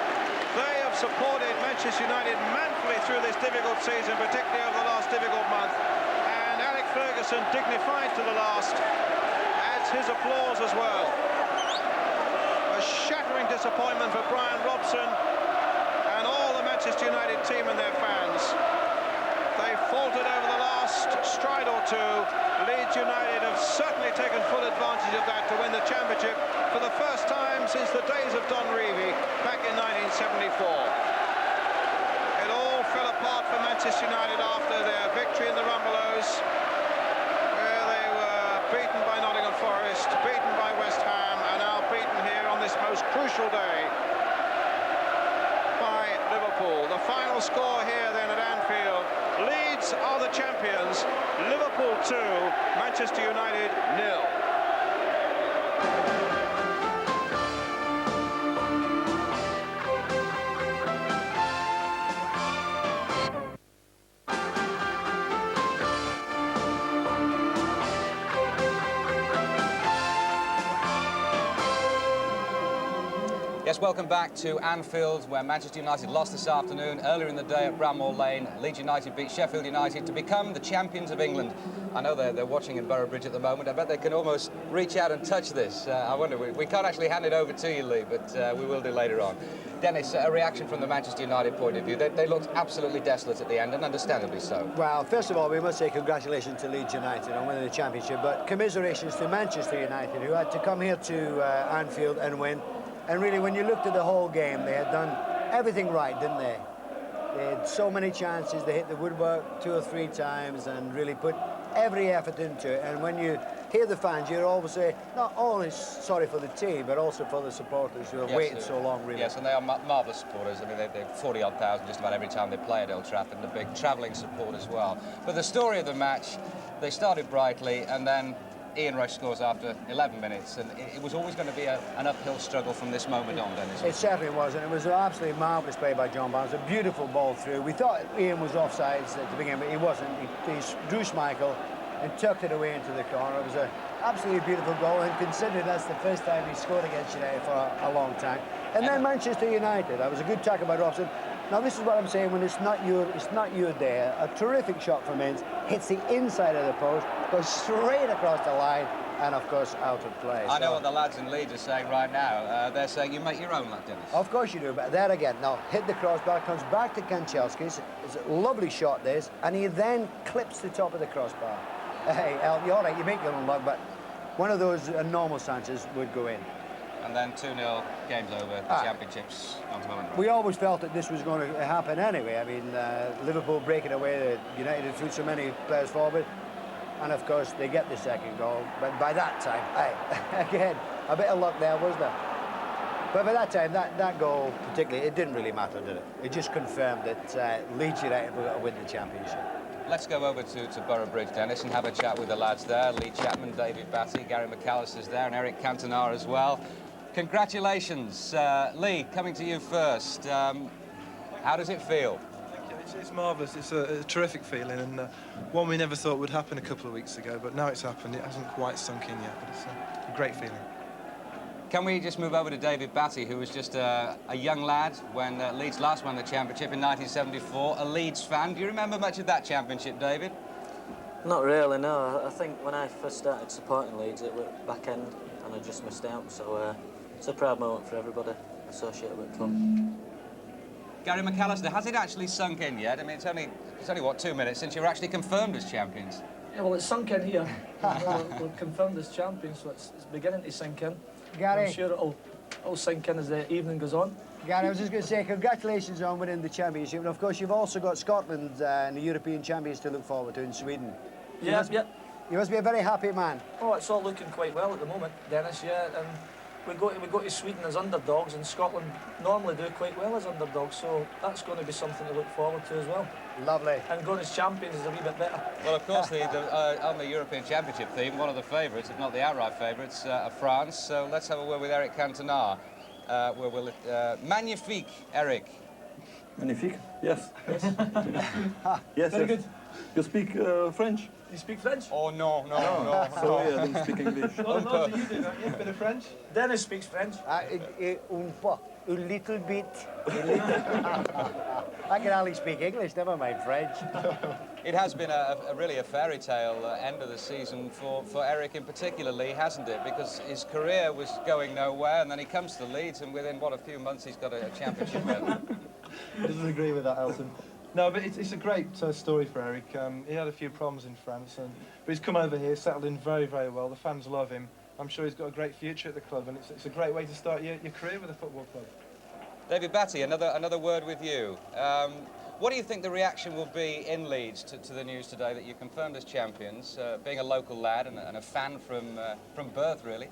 They have supported Manchester United manfully through this difficult season, particularly over the last difficult month. And Alec Ferguson, dignified to the last, adds his applause as well. A shattering disappointment for Brian Robson and all the Manchester United team and their fans. They faltered over the last stride or two. Leeds United have certainly taken full advantage of that to win the championship for the first time since the days of Don Revie back in 1974. It all fell apart for Manchester United after their victory in the Rumbelows, where they were beaten by Nottingham Forest, beaten by West Ham, and now beaten here on this most crucial day by Liverpool. The final score here then at Anfield: Leeds are the champions, Liverpool 2, Manchester United 0. Yes, welcome back to Anfield, where Manchester United lost this afternoon. Earlier in the day at Bramall Lane, Leeds United beat Sheffield United to become the champions of England. I know they're watching in Borough Bridge at the moment. I bet they can almost reach out and touch this. I wonder, we can't actually hand it over to you, Lee, but we will do later on. Dennis, a reaction from the Manchester United point of view. They looked absolutely desolate at the end, and understandably so. Well, first of all, we must say congratulations to Leeds United on winning the championship, but commiserations to Manchester United, who had to come here to Anfield and win. And really, when you looked at the whole game, they had done everything right, didn't they? They had so many chances. They hit the woodwork 2 or 3 times and really put every effort into it. And when you hear the fans, you're always not only sorry for the team, but also for the supporters who have waited so long, really. Yes, and they are marvellous supporters. I mean, they're 40-odd thousand just about every time they play at Old Trafford, and a big travelling support as well. But the story of the match, they started brightly, and then Ian Rush scores after 11 minutes, and it was always going to be an uphill struggle from this moment on, Dennis. It certainly was, and it was an absolutely marvellous play by John Barnes. A beautiful ball through. We thought Ian was offsides at the beginning, but he wasn't. He drew Schmeichel and tucked it away into the corner. It was an absolutely beautiful goal, and considering that's the first time he scored against United for a long time. And then Manchester United. That was a good tackle by Robson. Now this is what I'm saying, when it's not your day. A terrific shot from Ince, hits the inside of the post, goes straight across the line, and of course out of play. I know what the lads in Leeds are saying right now. They're saying you make your own luck, Dennis. Of course you do, but there again, now hit the crossbar, comes back to Kanchelskis. It's a lovely shot this, and he then clips the top of the crossbar. Hey, Al, you're all right, you make your own luck, but one of those normal chances would go in. And then 2-0, game's over, the championship's on to Owen. We always felt that this was going to happen anyway. I mean, Liverpool breaking away, United threw so many players forward, and of course they get the second goal. But by that time, again, a bit of luck there, was there? But by that time, that goal particularly, it didn't really matter, did it? It just confirmed that Leeds United were going to win the championship. Let's go over to Borough Bridge, Dennis, and have a chat with the lads there. Lee Chapman, David Batty, Gary McAllister's there, and Eric Cantona as well. Congratulations. Lee, coming to you first. How does it feel? Thank you. It's marvellous. It's a terrific feeling, and one we never thought would happen a couple of weeks ago, but now it's happened. It hasn't quite sunk in yet, but it's a great feeling. Can we just move over to David Batty, who was just a young lad when Leeds last won the championship in 1974, a Leeds fan. Do you remember much of that championship, David? Not really, no. I think when I first started supporting Leeds, it was back end, and I just missed out, so it's a proud moment for everybody. associated with the club. Gary McAllister, has it actually sunk in yet? I mean, it's only what, 2 minutes since you were actually confirmed as champions. Yeah, well, it's sunk in here. we're confirmed as champions, so it's beginning to sink in. Gary. I'm sure it'll sink in as the evening goes on. Gary, I was just going to say, congratulations on winning the championship. And of course, you've also got Scotland and the European champions to look forward to in Sweden. Yeah, yeah. You must be a very happy man. Oh, it's all looking quite well at the moment, Dennis, yeah. And we go to Sweden as underdogs, and Scotland normally do quite well as underdogs, so that's going to be something to look forward to as well. Lovely. And going as champions is a wee bit better. Well, of course, on the European Championship theme, one of the favourites, if not the outright favourites, are France. So let's have a word with Eric Cantona. Magnifique, Eric. Magnifique, yes. Yes. Yes, Very yes. good. You speak French? You speak French? Oh, no. Sorry, I don't speak English. Oh, no, you do, don't you? A bit of French? Dennis speaks French. Un peu, a little bit. I can hardly speak English, never mind French. It has been really a fairy tale end of the season for Eric in particularly, hasn't it? Because his career was going nowhere, and then he comes to Leeds, and within, what, a few months, he's got a championship medal. He doesn't agree with that, Elton. No, but it's a great story for Eric. He had a few problems in France, but he's come over here, settled in very, very well. The fans love him. I'm sure he's got a great future at the club, and it's a great way to start your career with a football club. David Batty, another word with you. What do you think the reaction will be in Leeds to the news today that you're confirmed as champions, being a local lad and a fan from birth, really?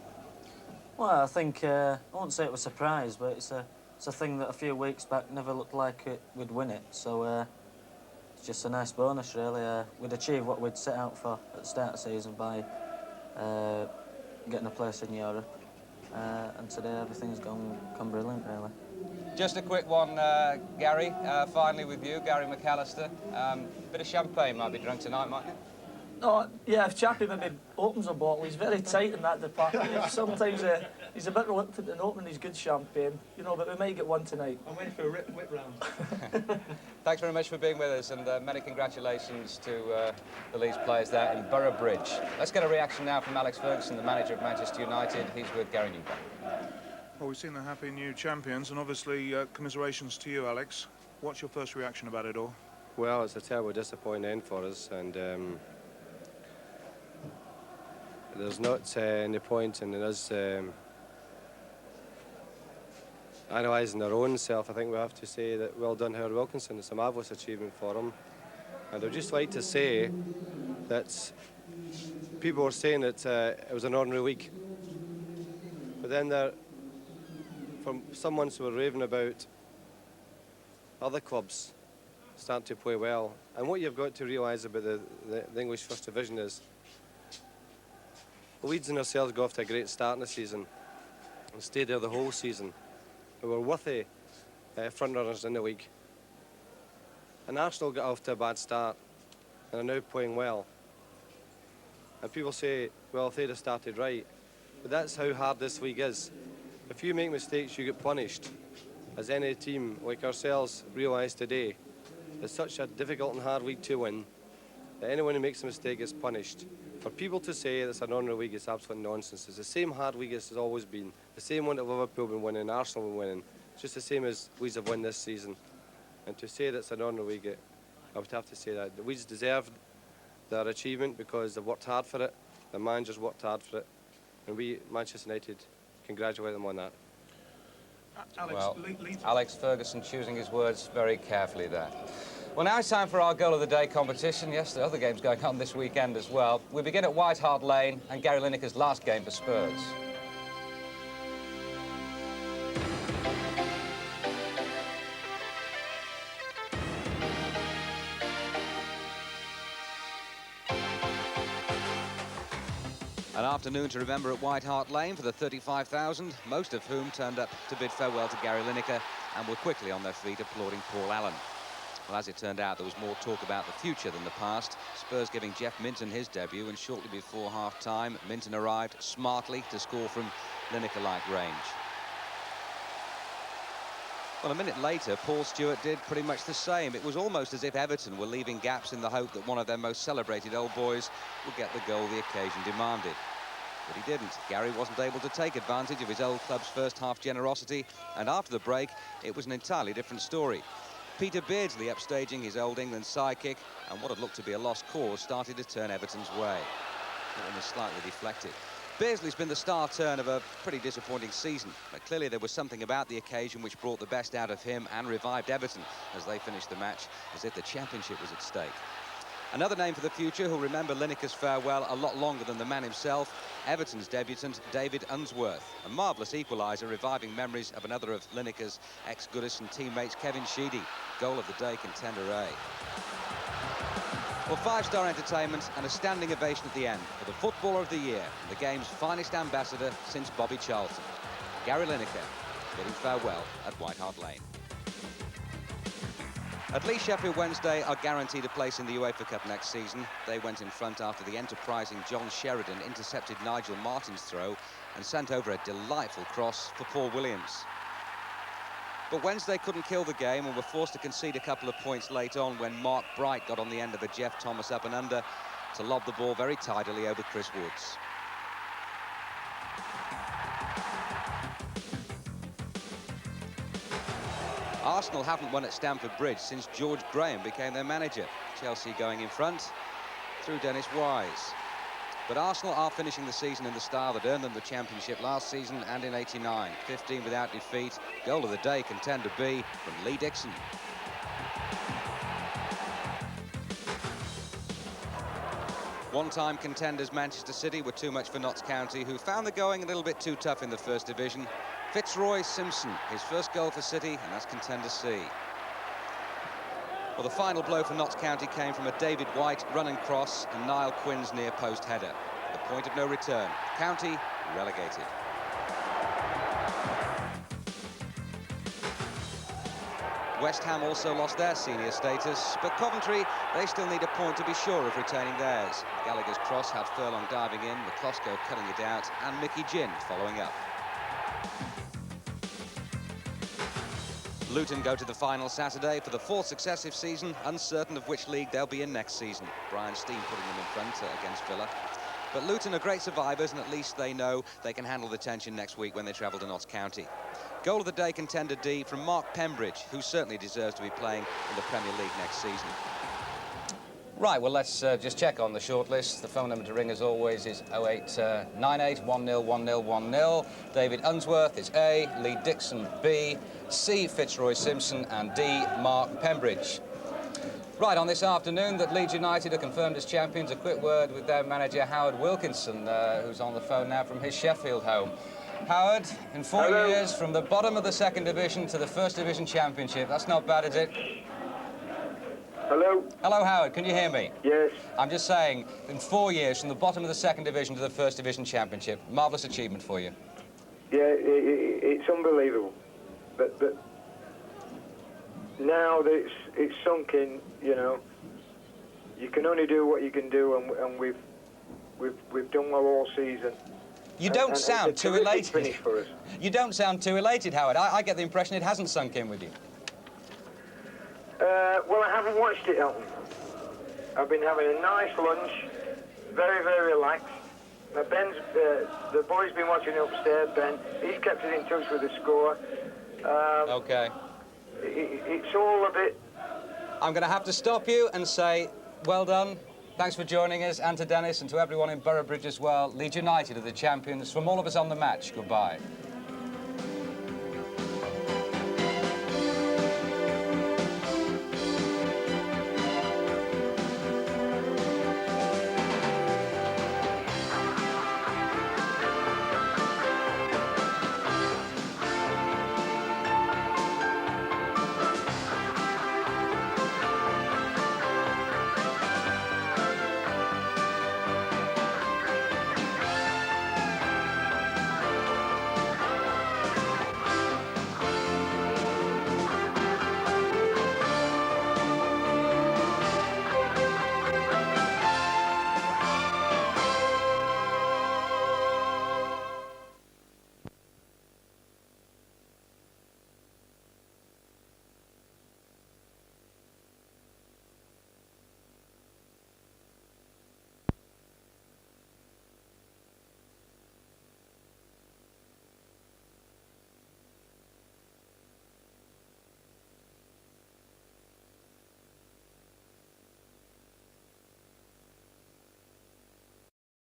Well, I think I won't say it was a surprise, but it's a thing that a few weeks back never looked like we'd win it. So it's just a nice bonus, really. We'd achieved what we'd set out for at the start of the season by getting a place in Europe, and today everything's gone brilliant, really. Just a quick one, Gary, finally with you, Gary McAllister. Bit of champagne might be drunk tonight, mightn't it? Oh, yeah, if Chappie maybe opens a bottle, he's very tight in that department. Sometimes he's a bit reluctant in opening his good champagne, you know, but we might get one tonight. I'm waiting for a whip round. Thanks very much for being with us, and many congratulations to the Leeds players there in Borough Bridge. Let's get a reaction now from Alex Ferguson, the manager of Manchester United. He's with Gary Newbank. Well, we've seen the happy new champions, and obviously commiserations to you, Alex. What's your first reaction about it all? Well, it's a terrible disappointing end for us, and there's not any point in us analysing our own self. I think we have to say that well done, Howard Wilkinson. It's a marvellous achievement for him. And I'd just like to say that people were saying that it was an ordinary week. But then from someone who were raving about other clubs starting to play well. And what you've got to realise about the English First Division is Leeds and ourselves got off to a great start in the season and stayed there the whole season. We were worthy front runners in the league. And Arsenal got off to a bad start and are now playing well. And people say, well, if they'd have started right. But that's how hard this league is. If you make mistakes, you get punished. As any team like ourselves realised today, it's such a difficult and hard league to win that anyone who makes a mistake is punished. For people to say it's an honorary league is absolute nonsense. It's the same hard league as it's always been. The same one that Liverpool have been winning, Arsenal have been winning. It's just the same as Leeds have won this season. And to say that it's an honorary league, I would have to say that. The Leeds deserved their achievement because they've worked hard for it. The managers worked hard for it. And we, Manchester United, congratulate them on that. Alex Ferguson choosing his words very carefully there. Well, now it's time for our Goal of the Day competition. Yes, there are other games going on this weekend as well. We begin at White Hart Lane and Gary Lineker's last game for Spurs. An afternoon to remember at White Hart Lane for the 35,000, most of whom turned up to bid farewell to Gary Lineker and were quickly on their feet applauding Paul Allen. Well, as it turned out, there was more talk about the future than the past. Spurs giving Jeff Minton his debut, and shortly before half-time, Minton arrived smartly to score from Lineker-like range. Well, a minute later, Paul Stewart did pretty much the same. It was almost as if Everton were leaving gaps in the hope that one of their most celebrated old boys would get the goal the occasion demanded. But he didn't. Gary wasn't able to take advantage of his old club's first half generosity, and after the break, it was an entirely different story. Peter Beardsley upstaging his old England sidekick, and what had looked to be a lost cause started to turn Everton's way. That one was slightly deflected. Beardsley's been the star turn of a pretty disappointing season, but clearly there was something about the occasion which brought the best out of him and revived Everton as they finished the match as if the championship was at stake. Another name for the future who'll remember Lineker's farewell a lot longer than the man himself, Everton's debutant David Unsworth, a marvellous equaliser reviving memories of another of Lineker's ex-Goodison teammates, Kevin Sheedy, goal of the day contender A. Well, five-star entertainment and a standing ovation at the end for the Footballer of the Year, the game's finest ambassador since Bobby Charlton. Gary Lineker bidding farewell at White Hart Lane. At least Sheffield Wednesday are guaranteed a place in the UEFA Cup next season. They went in front after the enterprising John Sheridan intercepted Nigel Martin's throw and sent over a delightful cross for Paul Williams. But Wednesday couldn't kill the game and were forced to concede a couple of points late on when Mark Bright got on the end of a Jeff Thomas up and under to lob the ball very tidily over Chris Woods. Arsenal haven't won at Stamford Bridge since George Graham became their manager. Chelsea going in front through Dennis Wise. But Arsenal are finishing the season in the style that earned them the championship last season and in '89. 15 without defeat. Goal of the day contender B from Lee Dixon. One-time contenders Manchester City were too much for Notts County, who found the going a little bit too tough in the first division. Fitzroy Simpson, his first goal for City, and that's contender C. Well, the final blow for Notts County came from a David White run and cross and Niall Quinn's near post header. The point of no return. County relegated. West Ham also lost their senior status, but Coventry, they still need a point to be sure of retaining theirs. Gallagher's cross had Furlong diving in, McCloskey cutting it out, and Mickey Ginn following up. Luton go to the final Saturday for the fourth successive season, uncertain of which league they'll be in next season. Brian Steen putting them in front against Villa. But Luton are great survivors, and at least they know they can handle the tension next week when they travel to Notts County. Goal of the day contender D from Mark Pembridge, who certainly deserves to be playing in the Premier League next season. Right, well, let's just check on the shortlist. The phone number to ring, as always, is 0898 101010. David Unsworth is A, Lee Dixon B, C, Fitzroy Simpson, and D, Mark Pembridge. Right, on this afternoon that Leeds United are confirmed as champions, a quick word with their manager, Howard Wilkinson, who's on the phone now from his Sheffield home. Howard, in 4 years, from the bottom of the second division to the first division championship, that's not bad, is it? Hello? Hello, Howard, can you hear me? Yes. I'm just saying, in 4 years, from the bottom of the second division to the first division championship, marvellous achievement for you. Yeah, it's unbelievable. But now that it's sunk in, you know, you can only do what you can do, and we've done well all season. You don't sound too elated. Finish for us. You don't sound too elated, Howard. I get the impression it hasn't sunk in with you. Well, I haven't watched it, Elton. I've been having a nice lunch, very, very relaxed. Now, Ben's, the boy's been watching it upstairs, Ben. He's kept us in touch with the score. OK. It's all a bit... I'm going to have to stop you and say, well done. Thanks for joining us, and to Dennis and to everyone in Boroughbridge as well. Leeds United are the champions. From all of us on the match, goodbye.